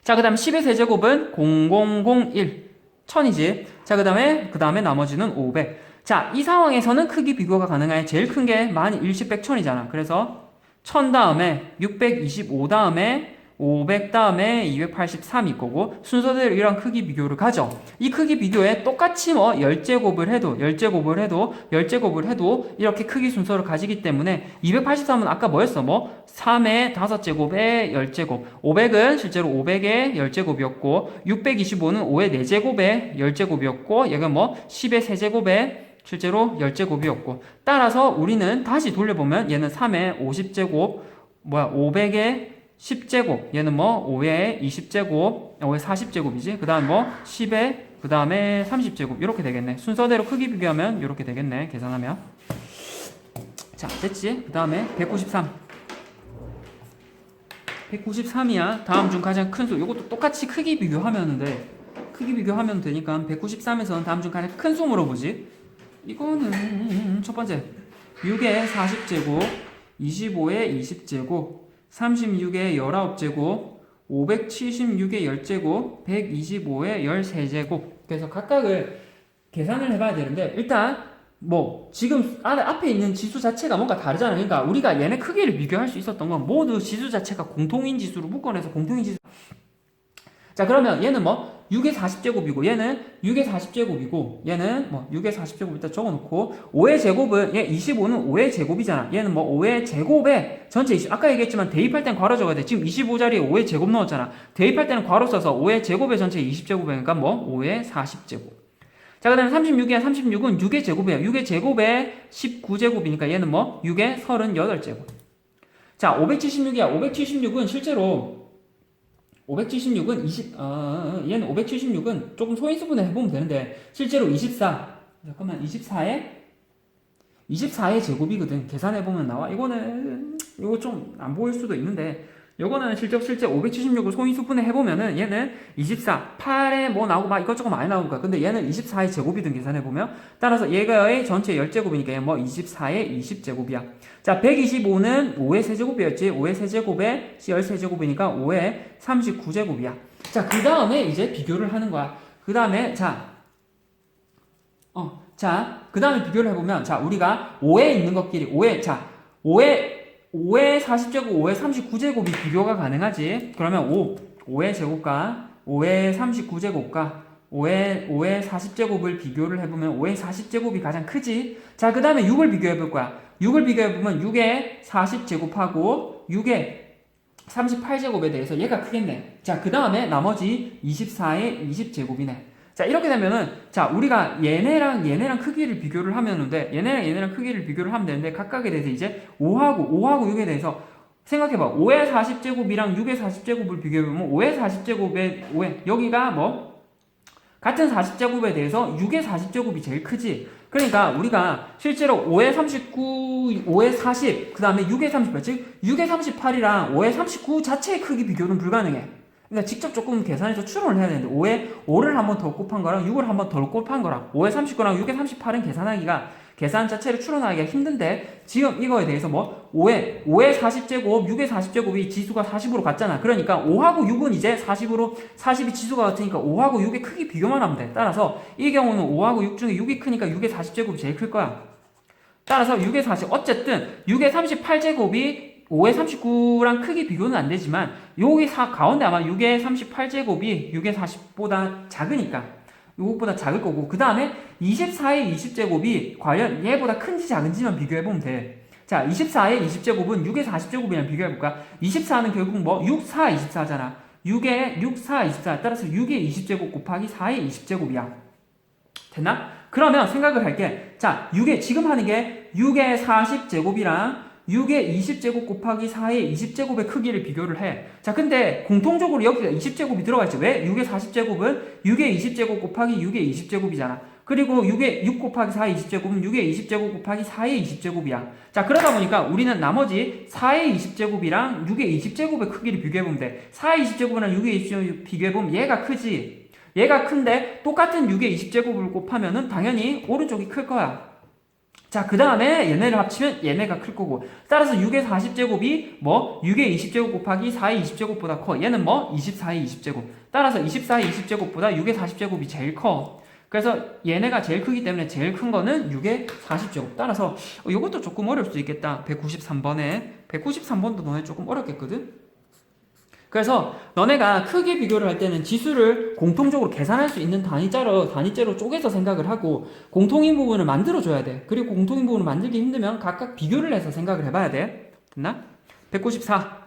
자, 그 다음에 10의 세제곱은 0001. 1000이지. 자, 그 다음에 나머지는 500. 자, 이 상황에서는 크기 비교가 가능해. 제일 큰 게 만, 일십, 백, 천이잖아. 그래서 1000 다음에 625 다음에 500 다음에 283일 거고 순서대로 이런 크기 비교를 가져. 이 크기 비교에 똑같이 뭐 10제곱을 해도 이렇게 크기 순서를 가지기 때문에 283은 아까 뭐였어? 뭐 3의 5제곱에 10제곱, 500은 실제로 500의 10제곱이었고 625는 5의 4제곱에 10제곱이었고 얘가 뭐 10의 3제곱에 실제로 10제곱이었고 따라서 우리는 다시 돌려보면 얘는 3의 50제곱 500의 10제곱 얘는 뭐 5의 20제곱 5의 40제곱이지 그 다음 뭐 10의 그 다음에 30제곱 이렇게 되겠네. 순서대로 크기 비교하면 이렇게 되겠네. 계산하면 자 됐지? 그 다음에 193이야. 다음 중 가장 큰 수. 이것도 똑같이 크기 비교하면 돼. 크기 비교하면 되니까 193에서는 다음 중 가장 큰 수 물어보지. 이거는 첫 번째 6의 40제곱 25의 20제곱 36의 19제곱 576의 10제곱 125의 13제곱. 그래서 각각을 계산을 해봐야 되는데 일단 뭐 지금 앞에 있는 지수 자체가 뭔가 다르잖아. 그러니까 우리가 얘네 크기를 비교할 수 있었던 건 모두 지수 자체가 공통인 지수로 묶어내서 공통인 지수. 자 그러면 얘는 뭐 6의 40제곱이고 얘는 6의 40제곱이고 얘는 뭐 6의 40제곱 일단 적어놓고 5의 제곱은 얘 25는 5의 제곱이잖아. 얘는 뭐 5의 제곱에 전체 20 아까 얘기했지만 대입할 땐 괄호 적어야 돼. 지금 25자리에 5의 제곱 넣었잖아. 대입할 때는 괄호 써서 5의 제곱에 전체 20제곱이니까 뭐 5의 40제곱. 자 그 다음에 36이야. 36은 6의 제곱이야. 6의 제곱에 19제곱이니까 얘는 뭐 6의 38제곱. 자 576이야. 576은 실제로 576은 얘는 576은 조금 소인수분해 해보면 되는데 실제로 24의 제곱이거든. 계산해보면 나와. 이거는 이거 좀 안 보일 수도 있는데 요거는 실제 576을 소인수분해 해보면은 얘는 24, 8에 뭐 나오고 막 이것저것 많이 나올 거야. 근데 얘는 24의 제곱이든 계산해보면 따라서 얘가의 전체 10제곱이니까 얘 뭐 24의 20제곱이야. 자 125는 5의 세제곱이었지. 5의 세제곱에 13제곱이니까 5의 39제곱이야. 자 그 다음에 이제 비교를 하는 거야. 그 다음에 그 다음에 비교를 해보면 자 우리가 5에 있는 것끼리 5의 40제곱, 5의 39제곱이 비교가 가능하지. 그러면 5의 제곱과 5의 39제곱과 5의 40제곱을 비교를 해보면 5의 40제곱이 가장 크지. 자, 그 다음에 6을 비교해볼 거야. 6을 비교해보면 6의 40제곱하고 6의 38제곱에 대해서 얘가 크겠네. 자, 그 다음에 나머지 24의 20제곱이네. 자, 이렇게 되면은, 자, 우리가 얘네랑 크기를 비교를 하면 돼. 얘네랑 크기를 비교를 하면 되는데, 각각에 대해서 이제 5하고 6에 대해서 생각해봐. 5의 40제곱이랑 6의 40제곱을 비교해보면, 5의 40제곱에, 여기가 뭐, 같은 40제곱에 대해서 6의 40제곱이 제일 크지. 그러니까 우리가 실제로 5의 39, 5의 40, 그 다음에 6의 38, 즉, 6의 38이랑 5의 39 자체의 크기 비교는 불가능해. 그러니까 직접 조금 계산해서 추론을 해야 되는데 5를 한 번 더 곱한 거랑 6을 한 번 더 곱한 거랑 5에 39랑 6에 38은 계산 자체를 추론하기가 힘든데 지금 이거에 대해서 뭐 5에 40제곱, 6에 40제곱이 지수가 40으로 같잖아. 그러니까 5하고 6은 이제 40이 지수가 같으니까 5하고 6의 크기 비교만 하면 돼. 따라서 이 경우는 5하고 6 중에 6이 크니까 6의 40제곱이 제일 클 거야. 따라서 6의 40, 어쨌든 6의 38제곱이 5의 39랑 크기 비교는 안 되지만 여기 가운데 아마 6의 38제곱이 6의 40보다 작으니까 이것보다 작을 거고 그 다음에 24의 20제곱이 과연 얘보다 큰지 작은지만 비교해보면 돼. 자, 24의 20제곱은 6의 40제곱이랑 비교해볼까? 24는 결국 뭐 6, 4, 24잖아. 6의 6, 4, 24 따라서 6의 20제곱 곱하기 4의 20제곱이야. 됐나? 그러면 생각을 할게. 자, 지금 하는 게 6의 40제곱이랑 6의 20제곱 곱하기 4의 20제곱의 크기를 비교를 해. 자, 근데 공통적으로 여기가 20제곱이 들어가 있지. 왜? 6의 40제곱은 6의 20제곱 곱하기 6의 20제곱이잖아. 그리고 6 곱하기 4의 20제곱은 6의 20제곱 곱하기 4의 20제곱이야. 자, 그러다 보니까 우리는 나머지 4의 20제곱이랑 6의 20제곱의 크기를 비교해보면 돼. 4의 20제곱이랑 6의 20제곱 비교해보면 얘가 크지. 얘가 큰데 똑같은 6의 20제곱을 곱하면은 당연히 오른쪽이 클 거야. 자, 그 다음에 얘네를 합치면 얘네가 클 거고 따라서 6의 40제곱이 뭐 6의 20제곱 곱하기 4의 20제곱보다 커. 얘는 뭐 24의 20제곱. 따라서 24의 20제곱보다 6의 40제곱이 제일 커. 그래서 얘네가 제일 크기 때문에 제일 큰 거는 6의 40제곱. 따라서 이것도 조금 어려울 수 있겠다. 193번도 너네 조금 어렵겠거든. 그래서 너네가 크기 비교를 할 때는 지수를 공통적으로 계산할 수 있는 단위째로 쪼개서 생각을 하고 공통인 부분을 만들어줘야 돼. 그리고 공통인 부분을 만들기 힘들면 각각 비교를 해서 생각을 해봐야 돼. 됐나? 194.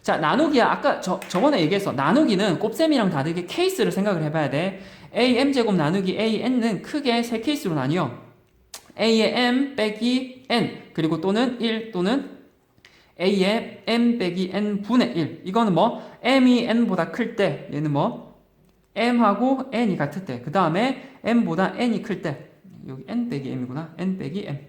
자, 나누기야. 아까 저번에 얘기했어. 나누기는 곱셈이랑 다르게 케이스를 생각을 해봐야 돼. am제곱 나누기 an은 크게 세 케이스로 나뉘어. a의 m 빼기 n 그리고 또는 1 또는 a의 m 빼기 n 분의 1. 이거는 뭐 m이 n보다 클 때 얘는 뭐 m하고 n이 같을 때 그 다음에 m보다 n이 클 때 여기 n 빼기 m이구나. n 빼기 m.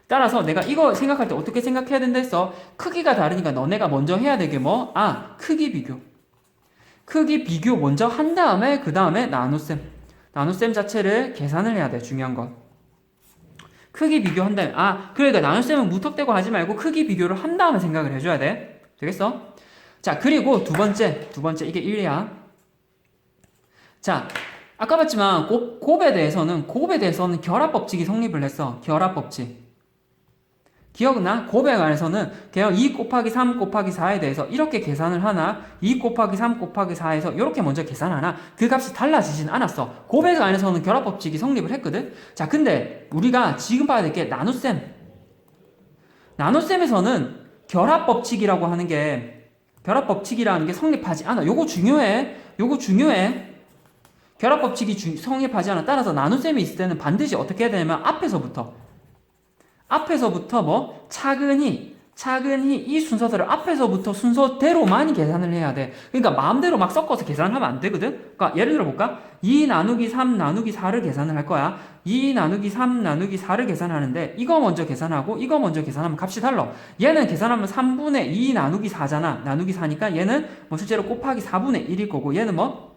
따라서 내가 이거 생각할 때 어떻게 생각해야 된다 했어? 크기가 다르니까 너네가 먼저 해야 되게 뭐? 크기 비교. 크기 비교 먼저 한 다음에 그 다음에 나눗셈. 나눗셈 자체를 계산을 해야 돼. 중요한 건. 크기 비교한 다음에 그러니까 나눗셈은 무턱대고 하지 말고 크기 비교를 한 다음에 생각을 해줘야 돼. 되겠어? 자, 그리고 두 번째 이게 1이야. 자, 아까 봤지만 곱에 대해서는 결합법칙이 성립을 했어. 결합법칙. 기억나? 곱에 관해서는 그냥 2 곱하기 3 곱하기 4에 대해서 이렇게 계산을 하나 2 곱하기 3 곱하기 4에서 이렇게 먼저 계산하나 그 값이 달라지진 않았어. 곱에 관해서는 결합법칙이 성립을 했거든. 자, 근데 우리가 지금 봐야 될 게 나눗셈에서는 결합법칙이라고 하는 게 결합법칙이라는 게 성립하지 않아. 요거 중요해. 결합법칙이 성립하지 않아. 따라서 나눗셈이 있을 때는 반드시 어떻게 해야 되냐면 앞에서부터 뭐 차근히 이 순서들을 앞에서부터 순서대로만 계산을 해야 돼. 그러니까 마음대로 막 섞어서 계산하면 안 되거든. 그러니까 예를 들어 볼까? 2 나누기 3 나누기 4를 계산을 할 거야. 2 나누기 3 나누기 4를 계산하는데 이거 먼저 계산하고 이거 먼저 계산하면 값이 달라. 얘는 계산하면 3분의 2 나누기 4잖아. 나누기 4니까 얘는 뭐 실제로 곱하기 4분의 1일 거고 얘는 뭐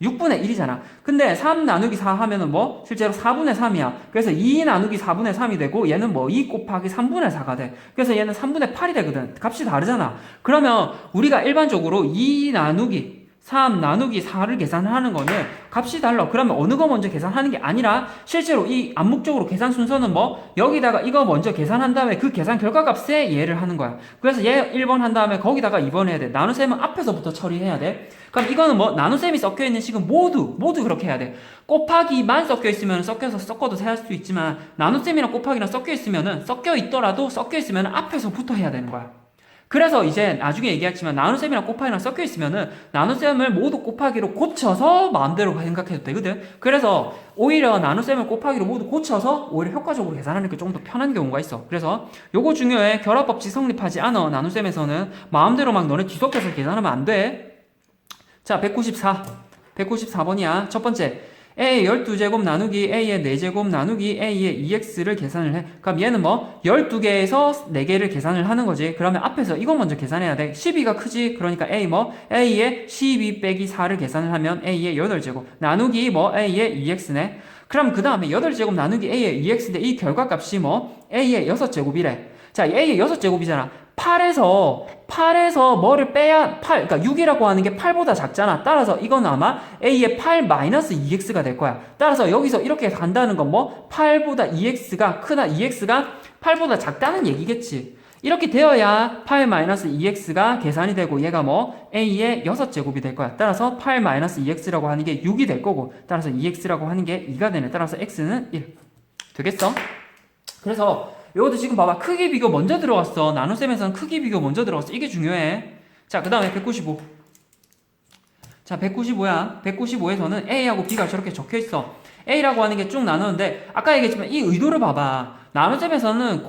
6분의 1이잖아. 근데 3 나누기 4 하면은 뭐 실제로 4분의 3이야. 그래서 2 나누기 4분의 3이 되고 얘는 뭐 2 곱하기 3분의 4가 돼. 그래서 얘는 3분의 8이 되거든. 값이 다르잖아. 그러면 우리가 일반적으로 2 나누기 3 나누기 4를 계산하는 거는 값이 달라. 그러면 어느 거 먼저 계산하는 게 아니라 실제로 이 암묵적으로 계산 순서는 뭐 여기다가 이거 먼저 계산한 다음에 그 계산 결과값에 얘를 하는 거야. 그래서 얘 1번 한 다음에 거기다가 2번 해야 돼. 나눗셈은 앞에서부터 처리해야 돼. 그럼 이거는 뭐 나눗셈이 섞여있는 식은 모두 그렇게 해야 돼. 곱하기만 섞여있으면 섞어도 할 수 있지만 나눗셈이랑 곱하기랑 섞여있으면 앞에서부터 해야 되는 거야. 그래서 이제 나중에 얘기했지만 나눗셈이랑 곱하기랑 섞여있으면은 나눗셈을 모두 곱하기로 고쳐서 마음대로 생각해도 되거든. 그래서 오히려 나눗셈을 곱하기로 모두 고쳐서 오히려 효과적으로 계산하는 게 조금 더 편한 경우가 있어. 그래서 요거 중요해. 결합법칙 성립하지 않아. 나눗셈에서는 마음대로 막 너네 뒤섞여서 계산하면 안 돼. 자, 194번이야. 첫 번째 A의 12제곱 나누기 A의 4제곱 나누기 A의 2x를 계산을 해. 그럼 얘는 뭐 12개에서 4개를 계산을 하는 거지. 그러면 앞에서 이거 먼저 계산해야 돼. 12가 크지? 그러니까 A의 12 빼기 4를 계산을 하면 A의 8제곱 나누기 A의 2x네. 그럼 그 다음에 8제곱 나누기 A의 2x인데 이 결과값이 A의 6제곱이래. 자, A의 6제곱이잖아. 8에서 뭐를 빼야, 그러니까 6이라고 하는 게 8보다 작잖아. 따라서 이건 아마 A의 8 마이너스 2x가 될 거야. 따라서 여기서 이렇게 간다는 건 8보다 2x가 크다, 2x가 8보다 작다는 얘기겠지. 이렇게 되어야 8 마이너스 2x가 계산이 되고 얘가 A의 6제곱이 될 거야. 따라서 8 마이너스 2x라고 하는 게 6이 될 거고, 따라서 2x라고 하는 게 2가 되네. 따라서 x는 1. 되겠어? 그래서 이것도 지금 봐봐. 크기 비교 먼저 들어갔어. 나눗셈에서는 크기 비교 먼저 들어갔어. 이게 중요해. 자, 그 다음에 195. 자, 195야. 195에서는 A하고 B가 저렇게 적혀있어. A라고 하는 게 쭉 나누는데, 아까 얘기했지만 이 의도를 봐봐. 나눗셈에서는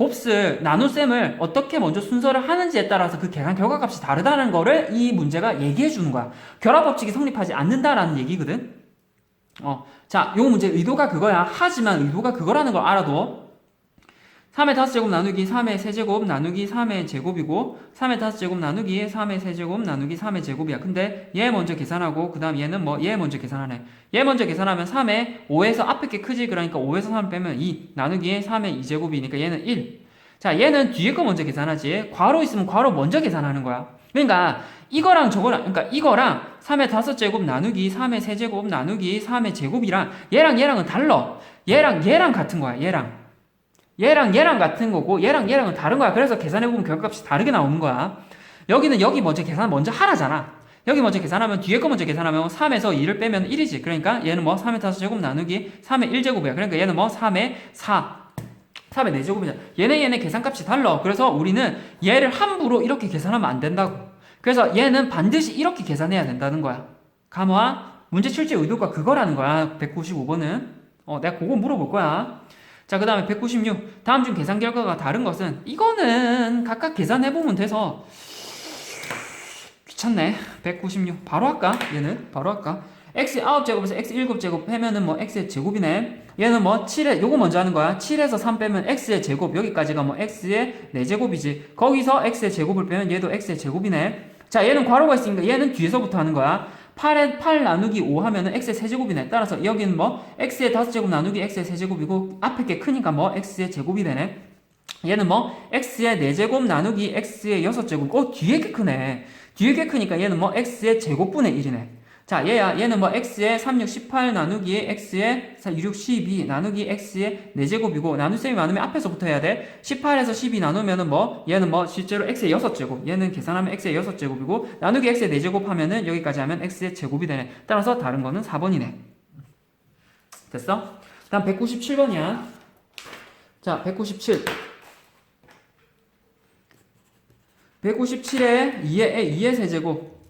나눗셈을 어떻게 먼저 순서를 하는지에 따라서 그 계산 결과값이 다르다는 거를 이 문제가 얘기해 주는 거야. 결합법칙이 성립하지 않는다라는 얘기거든. 자, 요 문제 의도가 그거야. 하지만 의도가 그거라는 걸 알아도 3의 5제곱 나누기 3의 세제곱 나누기 3의 제곱이고 3의 5제곱 나누기 3의 세제곱 나누기 3의 제곱이야. 근데 얘 먼저 계산하고 그 다음 얘는 얘 먼저 계산하네. 얘 먼저 계산하면 3의 5에서 앞에 게 크지. 그러니까 5에서 3 빼면 2 나누기 3의 2제곱이니까 얘는 1. 자, 얘는 뒤에 거 먼저 계산하지. 괄호 있으면 괄호 먼저 계산하는 거야. 그러니까 이거랑 저거랑, 그러니까 이거랑 3의 5제곱 나누기 3의 세제곱 나누기 3의 제곱이랑 얘랑은 달라. 얘랑 같은 거야. 얘랑 같은 거고 얘랑은 다른 거야. 그래서 계산해보면 결과값이 다르게 나오는 거야. 여기는 여기 먼저 계산 먼저 하라잖아. 여기 먼저 계산하면 뒤에 거 먼저 계산하면 3에서 2를 빼면 1이지. 그러니까 얘는 3의 5제곱 나누기 3의 1제곱이야. 그러니까 얘는 3의 4 3의 4제곱이잖아. 얘네 계산값이 달라. 그래서 우리는 얘를 함부로 이렇게 계산하면 안 된다고. 그래서 얘는 반드시 이렇게 계산해야 된다는 거야. 가모아 문제 출제 의도가 그거라는 거야. 195번은 내가 그거 물어볼 거야. 자, 그 다음에 196. 다음 중 계산 결과가 다른 것은, 이거는 각각 계산해보면 돼서 귀찮네. 196 바로 할까? 얘는 바로 할까? x 9제곱에서 x 7제곱 빼면은 x의 제곱이네. 얘는 7에 요거 먼저 하는 거야. 7에서 3 빼면 x의 제곱, 여기까지가 x의 4제곱이지. 거기서 x의 제곱을 빼면 얘도 x의 제곱이네. 자, 얘는 괄호가 있으니까 얘는 뒤에서부터 하는 거야. 8에 8 나누기 5 하면은 x의 세제곱이네. 따라서 여기는 x의 5제곱 나누기 x의 세제곱이고 앞에 게 크니까 x의 제곱이 되네. 얘는 x의 4제곱 나누기 x의 6제곱. 뒤에 게 크네. 뒤에 게 크니까 얘는 x의 제곱분의 1이네. 자, 얘는 x의 3, 6, 18 나누기 x의 4, 6, 12 나누기 x의 4제곱이고 나눗셈이 많으면 앞에서부터 해야 돼. 18에서 12 나누면은 얘는 실제로 x의 6제곱. 얘는 계산하면 x의 6제곱이고 나누기 x의 4제곱 하면은 여기까지 하면 x의 제곱이 되네. 따라서 다른 거는 4번이네. 됐어? 다음 197번이야. 자, 197. 197에 2의 세제곱.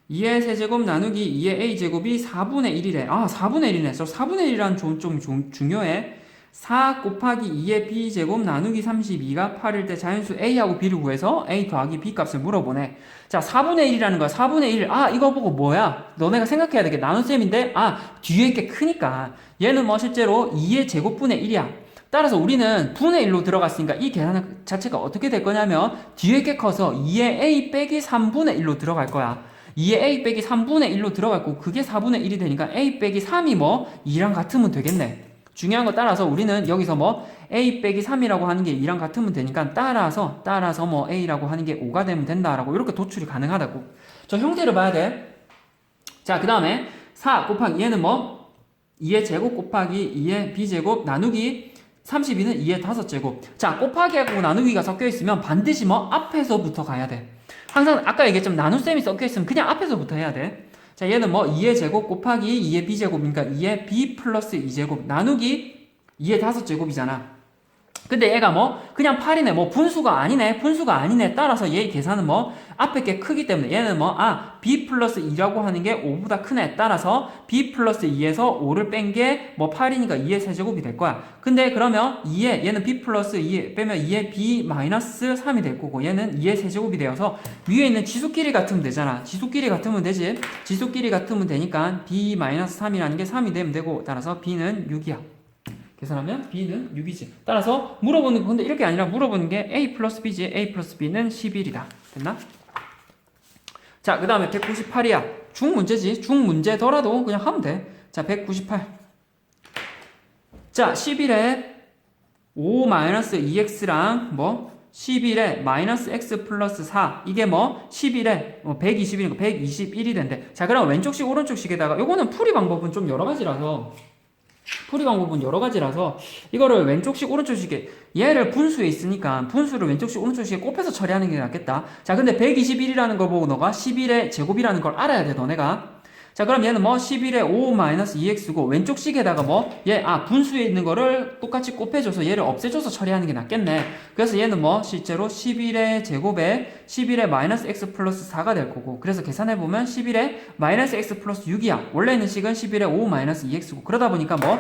2의 세제곱 나누기 2의 a제곱이 4분의 1이래. 4분의 1이네. 4분의 1이란 좀 중요해. 4 곱하기 2의 b제곱 나누기 32가 8일 때 자연수 a하고 b를 구해서 a 더하기 b 값을 물어보네. 자, 4분의 1이라는 거야. 4분의 1. 이거 보고 뭐야? 너네가 생각해야 되게 나눗셈인데, 뒤에 게 크니까. 얘는 실제로 2의 제곱분의 1이야. 따라서 우리는 분의 1로 들어갔으니까 이 계산 자체가 어떻게 될 거냐면, 뒤에 게 커서 2의 a 빼기 3분의 1로 들어갈 거야. 2의 a 빼기 3분의 1로 들어갔고 그게 4분의 1이 되니까 a 빼기 3이 2랑 같으면 되겠네. 중요한 거 따라서 우리는 여기서 a 빼기 3이라고 하는 게 2랑 같으면 되니까 따라서 a라고 하는 게 5가 되면 된다라고 이렇게 도출이 가능하다고. 저 형태를 봐야 돼. 자, 그 다음에 4 곱하기 얘는 2의 제곱 곱하기 2의 b제곱 나누기 32는 2의 5제곱. 자, 곱하기하고 나누기가 섞여 있으면 반드시 앞에서부터 가야 돼. 항상 아까 얘기했지만 나눗셈이 섞여있으면 그냥 앞에서부터 해야 돼. 자, 얘는 2의 제곱 곱하기 2의 b제곱이니까 2의 b 플러스 2제곱 나누기 2의 5제곱이잖아. 근데 얘가 뭐 그냥 8이네 뭐 분수가 아니네 따라서 얘의 계산은 뭐 앞에 게 크기 때문에 얘는 뭐 b 플러스 2라고 하는 게 5보다 크네 따라서 b 플러스 2에서 5를 뺀 게 뭐 8이니까 2의 세제곱이 될 거야. 근데 그러면 2에 얘는 b 플러스 2 빼면 2에 b 마이너스 3이 될 거고 얘는 2의 세제곱이 되어서 위에 있는 지수끼리 같으면 되잖아. 지수끼리 같으면 되지. 지수끼리 같으면 되니까 b 마이너스 3이라는 게 3이 되면 되고 따라서 b는 6이야. 계산하면 b는 6이지. 따라서 물어보는 거 근데 이렇게 아니라 물어보는 게 a 플러스 b지. a 플러스 b는 11이다. 됐나? 자, 그 다음에 198이야. 중문제지. 중문제더라도 그냥 하면 돼. 자, 198. 자, 11에 5-2x랑 뭐 11에 마이너스 x 플러스 4 이게 뭐 11에 120이니까 121이 된대. 자, 그럼 왼쪽식 오른쪽식에다가 요거는 풀이 방법은 좀 여러 가지라서 이거를 왼쪽식 오른쪽식에 얘를 분수에 있으니까 분수를 왼쪽식 오른쪽식에 곱해서 처리하는 게 낫겠다. 자, 근데 121이라는 걸 보고 너가 11의 제곱이라는 걸 알아야 돼 너네가. 자, 그럼 얘는 뭐 11에 5-2x고 왼쪽식에다가 뭐 분수에 있는 거를 똑같이 곱해줘서 얘를 없애줘서 처리하는 게 낫겠네. 그래서 얘는 뭐 실제로 11의 제곱에 11에 마이너스 x 플러스 4가 될 거고 그래서 계산해보면 11에 마이너스 x 플러스 6이야. 원래 있는 식은 11에 5-2x고 그러다 보니까 뭐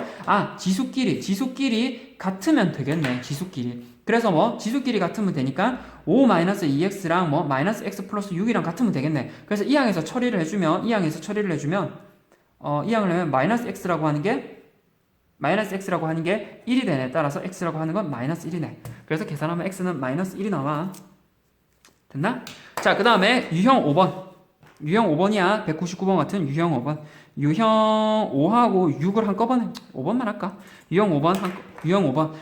지수끼리 같으면 되겠네. 지수끼리. 그래서 뭐 지수끼리 같으면 되니까 5-2x랑 뭐 마이너스 x 플러스 6이랑 같으면 되겠네. 그래서 이 항에서 처리를 해주면 이 항을 하면 마이너스 x라고 하는 게 1이 되네. 따라서 x라고 하는 건 마이너스 1이네. 그래서 계산하면 x는 마이너스 1이 나와. 됐나? 자, 그 다음에 유형 5번. 유형 5번이야. 199번 같은 유형 5번. 유형 5하고 6을 한꺼번에 5번만 할까? 유형 5번.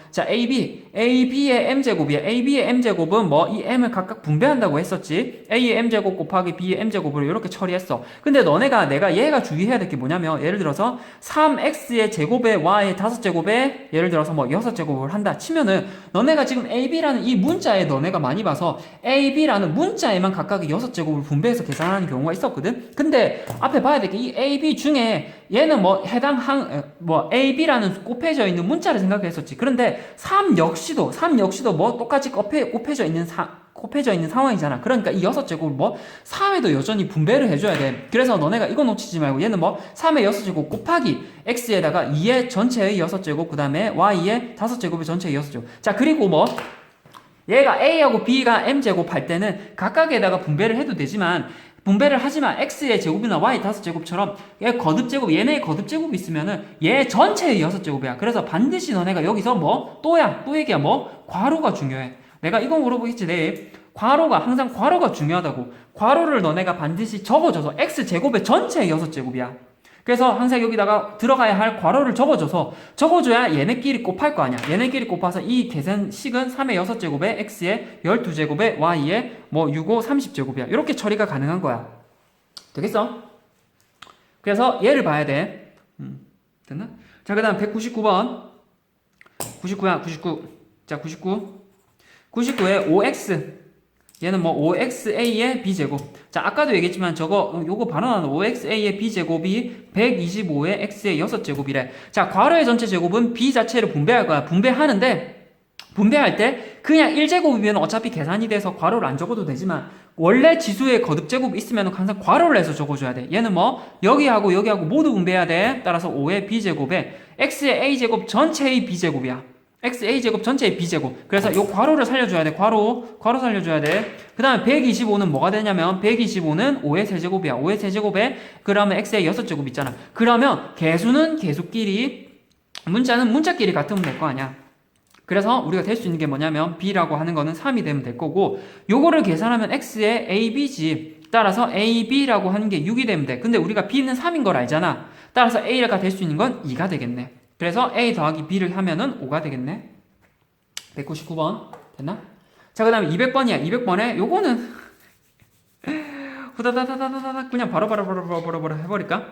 자, AB의 m제곱이야. AB의 m제곱은 뭐 이 m을 각각 분배한다고 했었지. A의 m제곱 곱하기 B의 m제곱으로 이렇게 처리했어. 근데 얘가 주의해야 될 게 뭐냐면 예를 들어서 3x의 제곱에 y의 5제곱에 예를 들어서 뭐 6제곱을 한다 치면은 너네가 지금 AB라는 이 문자에 너네가 많이 봐서 AB라는 문자에만 각각 6제곱을 분배해서 계산하는 경우가 있었거든. 근데 앞에 봐야 될 게 이 AB 중에 얘는 뭐 해당 AB라는 곱해져 있는 문자를 생각했었지. 그런데 3 역시도 뭐 똑같이 곱해져 있는 상황이잖아. 그러니까 이 6제곱을 뭐 3에도 여전히 분배를 해줘야 돼. 그래서 너네가 이거 놓치지 말고 얘는 뭐 3의 6제곱 곱하기 x에다가 2의 전체의 6제곱 그 다음에 y의 5제곱의 전체의 6제곱. 자, 그리고 뭐 얘가 a하고 b가 m제곱 할 때는 각각에다가 분배를 하지만 x의 제곱이나 y 5제곱처럼 얘네의 거듭제곱이 있으면은 얘 전체의 6제곱이야. 그래서 반드시 너네가 여기서 뭐 또 얘기야 뭐 괄호가 중요해. 내가 이거 물어보겠지 내일. 항상 괄호가 중요하다고. 괄호를 너네가 반드시 적어줘서 x제곱의 전체의 6제곱이야. 그래서 항상 여기다가 들어가야 할 괄호를 적어줘야 얘네끼리 곱할 거 아니야. 얘네끼리 곱해서 이 계산식은 3의 6제곱에 x의 12제곱에 y의 뭐 6, 5, 30제곱이야. 이렇게 처리가 가능한 거야. 되겠어? 그래서 얘를 봐야 돼. 됐나? 자, 그 다음 199번. 99야, 99. 자, 99에 5x. 얘는 뭐 5xa의 b제곱. 자, 아까도 얘기했지만 요거 발언하는 5xa의 b제곱이 125의 x의 6제곱이래. 자, 괄호의 전체 제곱은 b 자체를 분배할 거야. 분배할 때 그냥 1제곱이면 어차피 계산이 돼서 괄호를 안 적어도 되지만 원래 지수의 거듭제곱이 있으면 항상 괄호를 해서 적어줘야 돼. 얘는 뭐 여기하고 모두 분배해야 돼. 따라서 5의 b제곱에 x의 a제곱 전체의 b제곱이야. xa제곱 전체의 b제곱. 그래서 요 괄호를 살려줘야 돼. 괄호 살려줘야 돼. 그 다음에 125는 뭐가 되냐면 125는 5의 세제곱이야. 5의 세제곱에 그러면 x의 6제곱 있잖아. 그러면 개수는 개수끼리 문자는 문자끼리 같으면 될 거 아니야. 그래서 우리가 될 수 있는 게 뭐냐면 b라고 하는 거는 3이 되면 될 거고 요거를 계산하면 x의 ab지. 따라서 ab라고 하는 게 6이 되면 돼. 근데 우리가 b는 3인 걸 알잖아. 따라서 a가 될 수 있는 건 2가 되겠네. 그래서 a 더하기 b를 하면은 5가 되겠네. 199번 됐나? 자, 그 다음에 200번이야. 200번에 요거는 후다다다다다다 그냥 바로 해버릴까?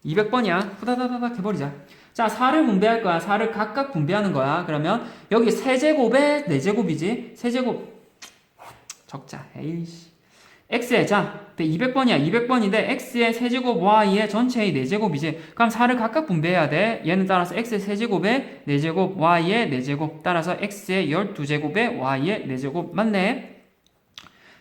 200번이야. 후다다다다 해버리자. 자, 4를 분배할 거야. 4를 각각 분배하는 거야. 그러면 여기 세제곱에 4제곱이지. 세제곱 적자. 에이씨. x의 자 200번이야. 200번인데 x의 세제곱 y의 전체의 4제곱이지. 그럼 4를 각각 분배해야 돼. 얘는 따라서 x의 세제곱에 4제곱 y의 4제곱 따라서 x의 12제곱에 y의 4제곱 맞네.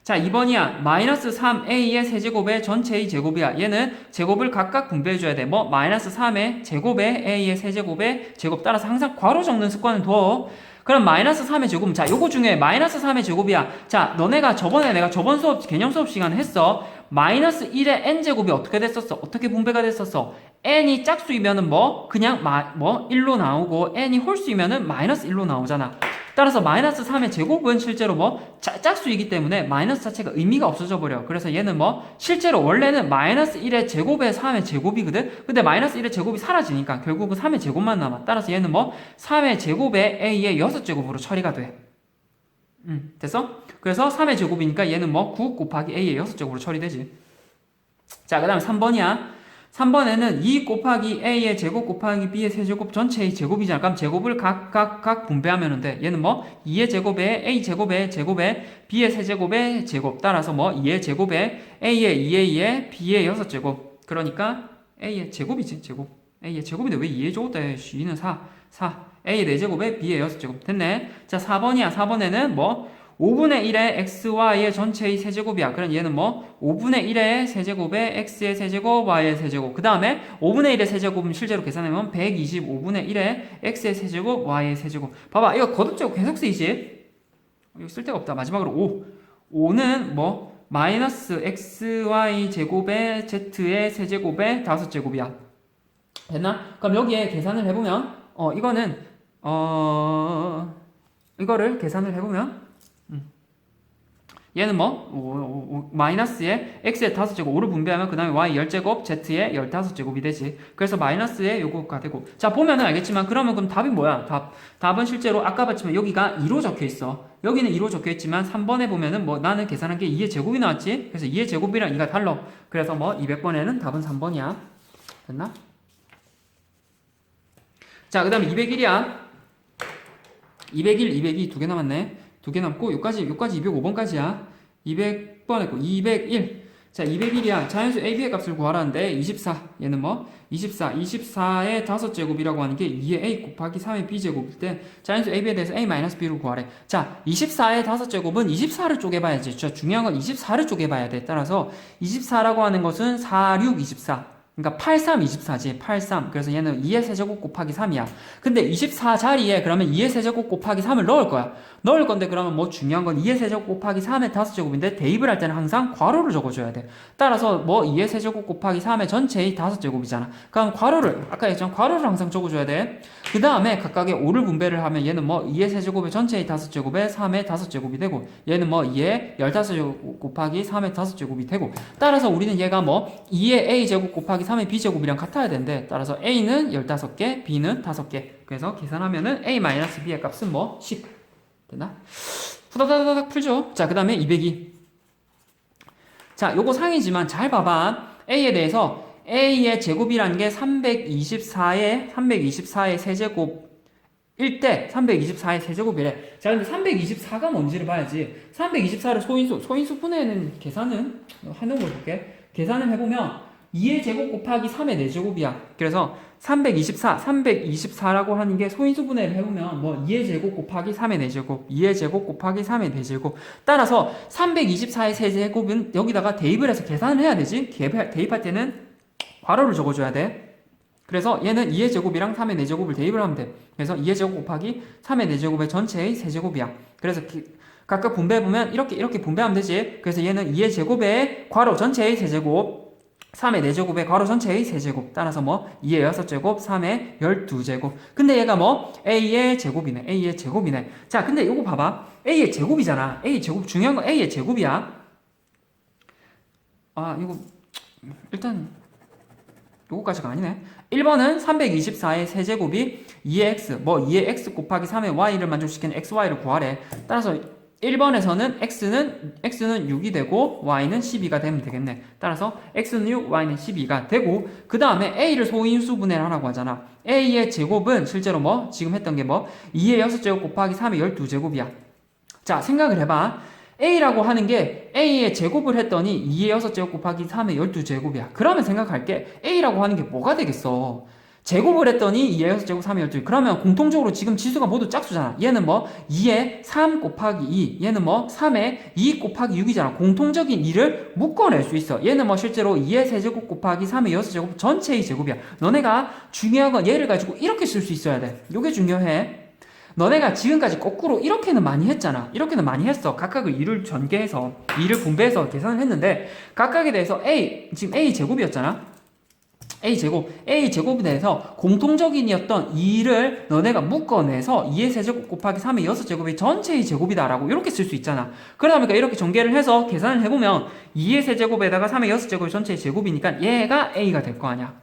자 2번이야. 마이너스 3a의 세제곱의 전체의 제곱이야. 얘는 제곱을 각각 분배해줘야 돼. 뭐 마이너스 3의 제곱에 a의 세제곱의 제곱 따라서 항상 괄호 적는 습관을 둬. 그럼 마이너스 3의 제곱. 자, 요거 중에 마이너스 3의 제곱이야. 자, 너네가 저번에 내가 저번 수업, 개념 수업 시간에 했어. 마이너스 1의 n제곱이 어떻게 됐었어? 어떻게 분배가 됐었어? n이 짝수이면은 뭐? 그냥 1로 나오고 n이 홀수이면은 마이너스 1로 나오잖아. 따라서 마이너스 3의 제곱은 실제로 뭐? 짝수이기 때문에 마이너스 자체가 의미가 없어져 버려. 그래서 얘는 뭐? 실제로 원래는 마이너스 1의 제곱에 3의 제곱이거든? 근데 마이너스 1의 제곱이 사라지니까 결국은 3의 제곱만 남아. 따라서 얘는 뭐? 3의 제곱에 a의 6제곱으로 처리가 돼. 됐어? 그래서 3의 제곱이니까 얘는 뭐? 9 곱하기 a의 6제곱으로 처리되지. 자, 그 다음에 3번이야. 3번에는 2 곱하기 a의 제곱 곱하기 b의 세제곱 전체의 제곱이잖아. 그럼 제곱을 각 분배하면 돼. 얘는 뭐? 2의 제곱에 a 제곱에 b의 세제곱의 제곱 따라서 뭐? 2의 제곱에 a의 2의 b의 6제곱. 그러니까 a의 제곱이지. 제곱. a의 제곱인데 왜 2의 제곱 돼? 2는 4. a의 4제곱에 b의 6제곱. 됐네. 자, 4번이야. 4번에는 뭐? 5분의 1의 xy의 전체의 세제곱이야. 그럼 얘는 뭐? 5분의 1의 세제곱에 x의 세제곱, y의 세제곱. 그 다음에 5분의 1의 세제곱은 실제로 계산하면 125분의 1의 x의 세제곱, y의 세제곱. 봐봐. 이거 거듭제곱 계속 쓰이지? 이거 쓸 데가 없다. 마지막으로 5. 5는 뭐? 마이너스 xy 제곱에 z의 세제곱에 5제곱이야. 됐나? 그럼 여기에 계산을 해보면, 이거를 계산을 해보면, 얘는 뭐? 마이너스에 x의 5제곱 5를 분배하면 그 다음에 y 10제곱 z의 15제곱이 되지. 그래서 마이너스에 요거가 되고. 자, 보면은 알겠지만 그럼 답이 뭐야? 답은 실제로 아까 봤지만 여기가 2로 적혀 있어. 여기는 2로 적혀 있지만 3번에 보면은 뭐 나는 계산한 게 2의 제곱이 나왔지. 그래서 2의 제곱이랑 2가 달라. 그래서 뭐 200번에는 답은 3번이야. 됐나? 자, 그 다음에 201이야. 201, 202 두 개 남았네. 두 개 남고 여기까지 205번까지야. 200번 했고 201. 자, 201이야. 자연수 AB의 값을 구하라는데 24. 얘는 뭐? 24의 5제곱이라고 하는 게 2의 A 곱하기 3의 B제곱일 때 자연수 AB에 대해서 A-B로 구하래. 자, 24의 5제곱은 24를 쪼개봐야지. 진짜 중요한 건 24를 쪼개봐야 돼. 따라서 24라고 하는 것은 4, 6, 24. 그러니까 83, 24지. 83. 그래서 얘는 2의 세제곱 곱하기 3이야. 근데 24 자리에 그러면 2의 세제곱 곱하기 3을 넣을 거야. 넣을 건데 그러면 뭐 중요한 건 2의 세제곱 곱하기 3의 5제곱인데 대입을 할 때는 항상 괄호를 적어줘야 돼. 따라서 뭐 2의 세제곱 곱하기 3의 전체의 5제곱이잖아. 그럼 괄호를 아까 했잖아. 괄호를 항상 적어줘야 돼. 그 다음에 각각의 5를 분배를 하면 얘는 뭐 2의 세제곱의 전체의 5제곱에 3의 5제곱이 되고 얘는 뭐 2의 15제곱 곱하기 3의 5제곱이 되고 따라서 우리는 얘가 뭐 2의 a제곱 곱하기 3의 b제곱이랑 같아야 되는데 따라서 a는 15개, b는 5개. 그래서 계산하면은 a-b의 값은 뭐 10. 됐나? 후다다닥 풀죠. 자, 그 다음에 202. 자, 요거 상이지만 잘 봐봐. a에 대해서 a의 제곱이라는 게 324의 세제곱일 때 324의 세제곱이래. 자, 근데 324가 뭔지를 봐야지. 324를 소인수 분해는 계산은 하는 걸 볼게. 계산을 해보면 2의 제곱 곱하기 3의 4제곱이야. 그래서 324라고 하는 게 소인수 분해를 해보면 뭐 2의 제곱 곱하기 3의 4제곱, 2의 제곱 곱하기 3의 4제곱. 따라서 324의 세제곱은 여기다가 대입을 해서 계산을 해야 되지. 대입할 때는 괄호를 적어줘야 돼. 그래서 얘는 2의 제곱이랑 3의 4제곱을 대입을 하면 돼. 그래서 2의 제곱 곱하기 3의 4제곱의 전체의 세제곱이야. 그래서 각각 분배해보면 이렇게 분배하면 되지. 그래서 얘는 2의 제곱에 괄호 전체의 세제곱 3의 4제곱에 괄호 전체의 세제곱 따라서 뭐 2의 6제곱 3의 12제곱. 근데 얘가 뭐 a의 제곱이네. 자, 근데 이거 봐봐. a의 제곱이잖아. a의 제곱. 중요한 건 a의 제곱이야. 이거 일단 요거까지가 아니네. 1번은 324의 세제곱이 2의 x, 뭐 2의 x 곱하기 3의 y를 만족시키는 xy를 구하래. 따라서 1번에서는 x는 6이 되고 y는 12가 되면 되겠네. 따라서 x는 6, y는 12가 되고 그 다음에 a를 소인수 분해를 하라고 하잖아. a의 제곱은 실제로 뭐 지금 했던 게 뭐 2의 6제곱 곱하기 3의 12제곱이야. 자, 생각을 해봐. A라고 하는 게 A의 제곱을 했더니 2의 6제곱 곱하기 3의 12제곱이야. 그러면 생각할게. A라고 하는 게 뭐가 되겠어? 제곱을 했더니 2의 6제곱 3의 12. 그러면 공통적으로 지금 지수가 모두 짝수잖아. 얘는 뭐 2의 3 곱하기 2. 얘는 뭐 3의 2 곱하기 6이잖아. 공통적인 2를 묶어낼 수 있어. 얘는 뭐 실제로 2의 세제곱 곱하기 3의 6제곱 전체의 제곱이야. 너네가 중요한 건 얘를 가지고 이렇게 쓸 수 있어야 돼. 요게 중요해. 너네가 지금까지 거꾸로 이렇게는 많이 했잖아. 이렇게는 많이 했어. 각각을 2를 전개해서 2를 분배해서 계산을 했는데 각각에 대해서 지금 A 제곱이었잖아. A제곱에 대해서 공통적인이었던 2를 너네가 묶어내서 2의 세제곱 곱하기 3의 6제곱이 전체의 제곱이다라고 이렇게 쓸 수 있잖아. 그러다 보니까 이렇게 전개를 해서 계산을 해보면 2의 세제곱에다가 3의 6제곱이 전체의 제곱이니까 얘가 A가 될 거 아니야.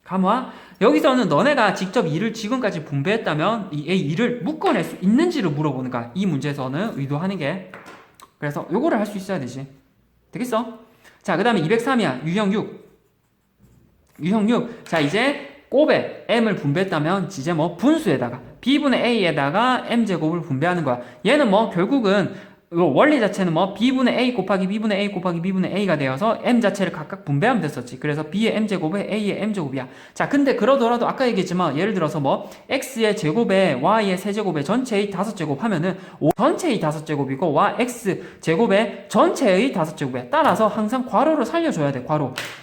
감화? 여기서는 너네가 직접 2를 지금까지 분배했다면 이 2를 묶어낼 수 있는지를 물어보는 거야. 이 문제에서는 의도하는 게. 그래서 요거를 할 수 있어야 되지. 되겠어? 자, 그 다음에 203이야. 유형 6. 자, 이제 곱에 m을 분배했다면 이제 뭐 분수에다가 b분의 a에다가 m제곱을 분배하는 거야. 얘는 뭐 결국은 원리 자체는 뭐 b분의 a 곱하기 b분의 a 곱하기 b분의 a가 되어서 m 자체를 각각 분배하면 됐었지. 그래서 b의 m제곱에 a의 m제곱이야. 자, 근데 그러더라도 아까 얘기했지만 예를 들어서 뭐 x의 제곱에 y의 세제곱에 전체의 5제곱 하면은 전체의 5제곱이고 x 제곱에 전체의 5제곱이야. 따라서 항상 괄호를 살려줘야 돼.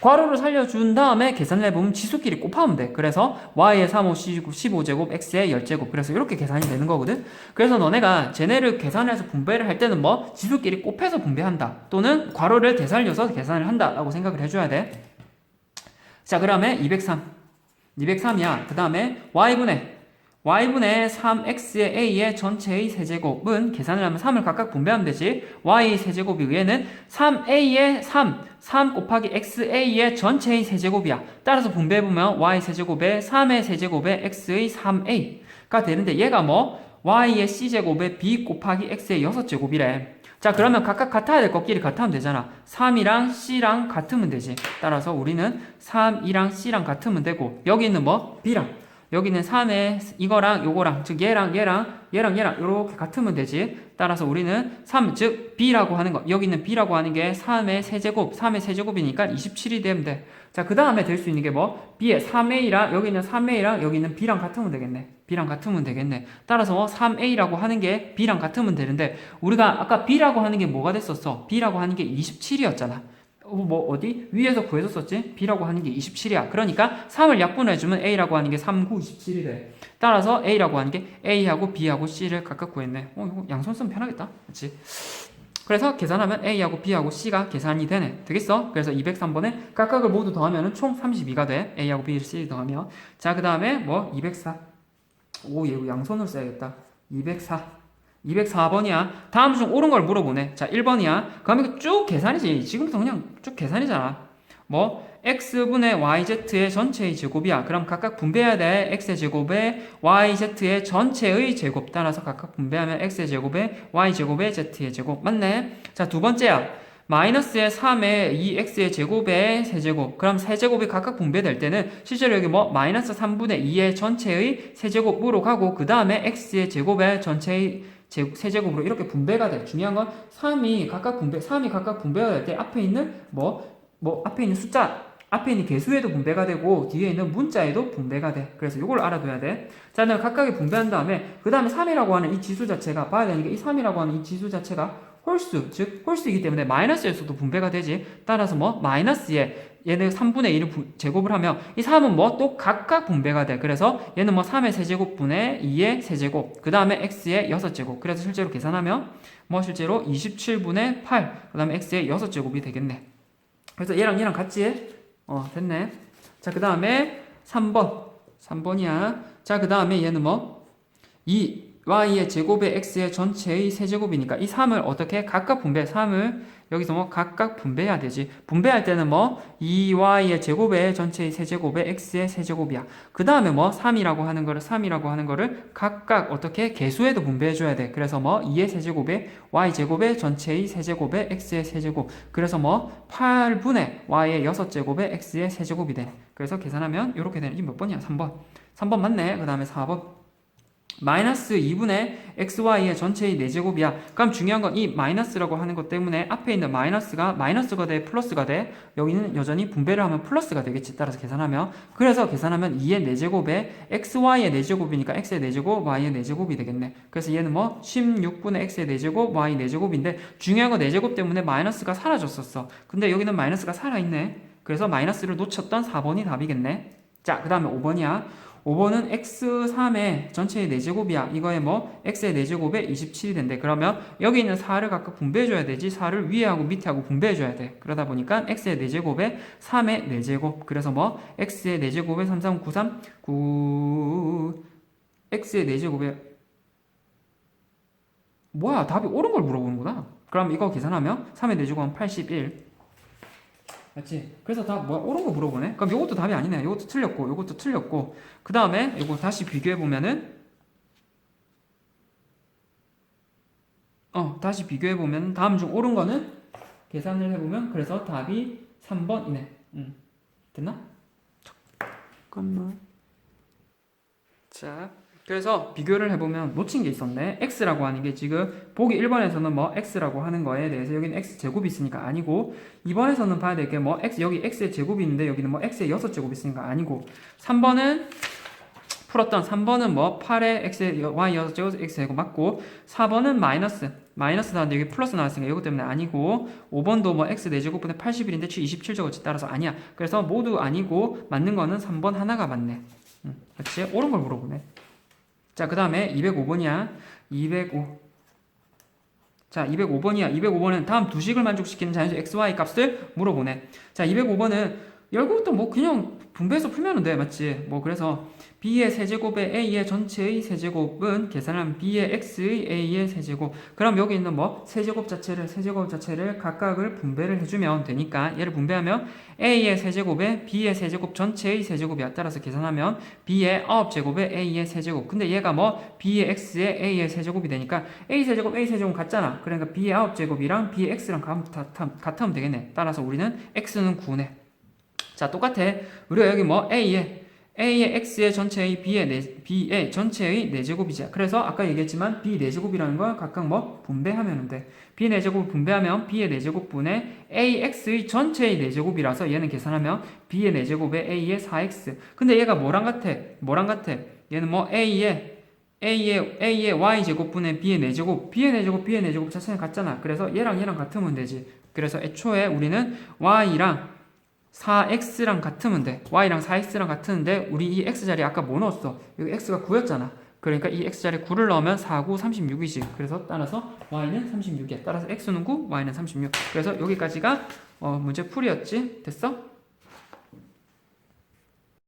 괄호를 살려준 다음에 계산을 해보면 지수끼리 곱하면 돼. 그래서 y의 3, 5, 15제곱 x의 10제곱. 그래서 이렇게 계산이 되는 거거든. 그래서 너네가 쟤네를 계산해서 분배를 할 때는 뭐 지수끼리 곱해서 분배한다 또는 괄호를 되살려서 계산을 한다 라고 생각을 해줘야 돼. 자, 그 다음에 203이야. 그 다음에 y분의 3x의 a의 전체의 세제곱은 계산을 하면 3을 각각 분배하면 되지. y 세제곱이 위에는 3a의 3 곱하기 xa의 전체의 세제곱이야. 따라서 분배해보면 y 세제곱에 3의 세제곱에 x의 3a가 되는데 얘가 뭐 y의 c제곱에 b 곱하기 x의 6제곱이래. 자, 그러면 각각 같아야 될 것끼리 같으면 되잖아. 3이랑 c랑 같으면 되지. 따라서 우리는 3이랑 c랑 같으면 되고 여기는 뭐 b랑 여기는 3의 이거랑 요거랑 즉 얘랑 이렇게 같으면 되지. 따라서 우리는 3 즉 b라고 하는 거 여기는 b라고 하는 게 3의 세제곱이니까 27이 되면 돼. 자, 그 다음에 될 수 있는 게 뭐 b의 3a랑 여기는 3a랑 여기는 b랑 같으면 되겠네. 따라서 뭐 3a라고 하는 게 b랑 같으면 되는데 우리가 아까 b라고 하는 게 뭐가 됐었어? b라고 하는 게 27이었잖아. 위에서 구해줬었지? b라고 하는 게 27이야. 그러니까 3을 약분해주면 a라고 하는 게 3, 9, 27이 돼. 따라서 a라고 하는 게 a하고 b하고 c를 각각 구했네. 이거 양손 쓰면 편하겠다. 그치? 그래서 계산하면 a하고 b하고 c가 계산이 되네. 되겠어? 그래서 203번에 각각을 모두 더하면 총 32가 돼. a하고 b, c 더하면. 자, 그 다음에 뭐 204. 얘 양손으로 써야겠다. 204번이야. 다음 중 옳은 걸 물어보네. 자, 1번이야. 그럼 이거 쭉 계산이지. 지금부터 그냥 쭉 계산이잖아. 뭐 x분의 yz의 전체의 제곱이야. 그럼 각각 분배해야 돼. x의 제곱에 yz의 전체의 제곱. 따라서 각각 분배하면 x의 제곱에 y제곱에 z의 제곱. 맞네. 자, 두 번째야. 마이너스의 3에 2x의 제곱에 세제곱. 그럼 세제곱이 각각 분배될 때는 실제로 여기 뭐 마이너스 3분의 2의 전체의 세제곱으로 가고 그 다음에 x의 제곱에 전체의 세제곱으로 이렇게 분배가 돼. 중요한 건 3이 각각 분배가 될 때 앞에 있는 앞에 있는 숫자, 앞에 있는 개수에도 분배가 되고 뒤에 있는 문자에도 분배가 돼. 그래서 이걸 알아둬야 돼. 자, 내가 각각에 분배한 다음에 그 다음에 3이라고 하는 이 지수 자체가 봐야 되는 게 이 3이라고 하는 이 지수 자체가 홀수, 즉 홀수이기 때문에 마이너스에서도 분배가 되지. 따라서 뭐 마이너스에 얘는 3분의 1을 제곱을 하면 이 3은 뭐 또 각각 분배가 돼. 그래서 얘는 뭐 3의 세제곱분의 2의 세제곱 그 다음에 x의 6제곱. 그래서 실제로 계산하면 뭐 실제로 27분의 8 그 다음에 x의 6제곱이 되겠네. 그래서 얘랑 같이 됐네. 자, 그 다음에 3번이야. 자, 그 다음에 얘는 뭐 y의 제곱에 x의 전체의 세제곱이니까 이 3을 어떻게 각각 3을 여기서 뭐 각각 분배해야 되지. 분배할 때는 뭐 2y의 제곱에 전체의 세제곱에 x의 세제곱이야. 그 다음에 뭐 3이라고 하는 거를 각각 어떻게 개수에도 분배해 줘야 돼. 그래서 뭐 2의 세제곱에 y 제곱에 전체의 세제곱에 x의 세제곱. 그래서 뭐 8분의 y의 6제곱에 x의 세제곱이 돼. 그래서 계산하면 이렇게 되는. 이게 몇 번이야? 3번 맞네. 그 다음에 4번 마이너스 2분의 xy의 전체의 4제곱이야. 그럼 중요한 건 이 마이너스라고 하는 것 때문에 앞에 있는 마이너스가 돼, 플러스가 돼. 여기는 여전히 분배를 하면 플러스가 되겠지. 따라서 계산하면. 그래서 계산하면 2의 4제곱에 xy의 4제곱이니까 x의 4제곱, y의 4제곱이 되겠네. 그래서 얘는 뭐 16분의 x의 4제곱, y 4제곱인데 중요한 건 4제곱 때문에 마이너스가 사라졌었어. 근데 여기는 마이너스가 살아있네. 그래서 마이너스를 놓쳤던 4번이 답이겠네. 자, 그 다음에 5번이야. 5번은 x3의 전체의 4제곱이야. 이거에 뭐 x의 4제곱에 27이 된대. 그러면 여기 있는 4를 각각 분배해줘야 되지. 4를 위에 하고 밑에 하고 분배해줘야 돼. 그러다 보니까 x의 4제곱에 3의 4제곱. 그래서 뭐 x의 4제곱에 3393 9 x의 4제곱에 뭐야, 답이 옳은 걸 물어보는구나. 그럼 이거 계산하면 3의 4제곱은 81. 맞지? 그래서 다 뭐야, 옳은 거 물어보네. 그럼 이것도 답이 아니네. 이것도 틀렸고 이것도 틀렸고 그 다음에 이거 다시 비교해보면은 다시 비교해보면 다음 중 옳은 거는 계산을 해보면 그래서 답이 3번이네. 됐나? 잠깐만. 자, 그래서 비교를 해보면 놓친 게 있었네. x라고 하는 게 지금 보기 1번에서는 뭐 x라고 하는 거에 대해서 여기는 x제곱이 있으니까 아니고 2번에서는 봐야 될 게 뭐 x, 여기 x의 제곱이 있는데 여기는 뭐 x의 6제곱이 있으니까 아니고 3번은 풀었던 3번은 뭐 8의 x의 y 6제곱 x제곱 맞고 4번은 마이너스 나왔는데 여기 플러스 나왔으니까 이것 때문에 아니고 5번도 뭐 x 4제곱분의 81인데 27제곱이 따라서 아니야. 그래서 모두 아니고 맞는 거는 3번 하나가 맞네. 그렇지? 옳은 걸 물어보네. 자, 그 다음에 205번이야. 205. 자, 205번이야. 205번은 다음 두 식을 만족시키는 자연수 xy 값을 물어보네. 자, 205번은 열고부터 뭐 그냥 분배해서 풀면 돼. 맞지? 뭐 그래서 b의 세제곱에 a의 전체의 세제곱은 계산하면 b의 x의 a의 세제곱. 그럼 여기 있는 뭐 세제곱 자체를 각각을 분배를 해주면 되니까 얘를 분배하면 a의 세제곱에 b의 세제곱 전체의 세제곱이야. 따라서 계산하면 b의 9제곱에 a의 세제곱. 근데 얘가 뭐 b의 x의 a의 세제곱이 되니까 a 세제곱은 같잖아. 그러니까 b의 9제곱이랑 b의 x랑 같으면 되겠네. 따라서 우리는 x는 9네. 자, 똑같아. 우리가 여기 뭐 a의 x의 전체의 b의 전체의 4제곱이지. 그래서 아까 얘기했지만 b 4제곱이라는 걸 각각 뭐 분배하면 돼. b 4제곱 분배하면 b의 4제곱분의 ax의 전체의 4제곱이라서 얘는 계산하면 b의 4제곱에 a의 4x. 근데 얘가 뭐랑 같아? 얘는 뭐 a의 y제곱분의 b의 4제곱 자체는 같잖아. 그래서 얘랑 같으면 되지. 그래서 애초에 우리는 y랑 4x랑 같으면 돼. y랑 4x랑 같은데 우리 이 x자리에 아까 뭐 넣었어? 여기 x가 9였잖아. 그러니까 이 x자리에 9를 넣으면 4, 9, 36이지. 그래서 따라서 y는 36이야. 따라서 x는 9, y는 36. 그래서 여기까지가 문제 풀이였지. 됐어?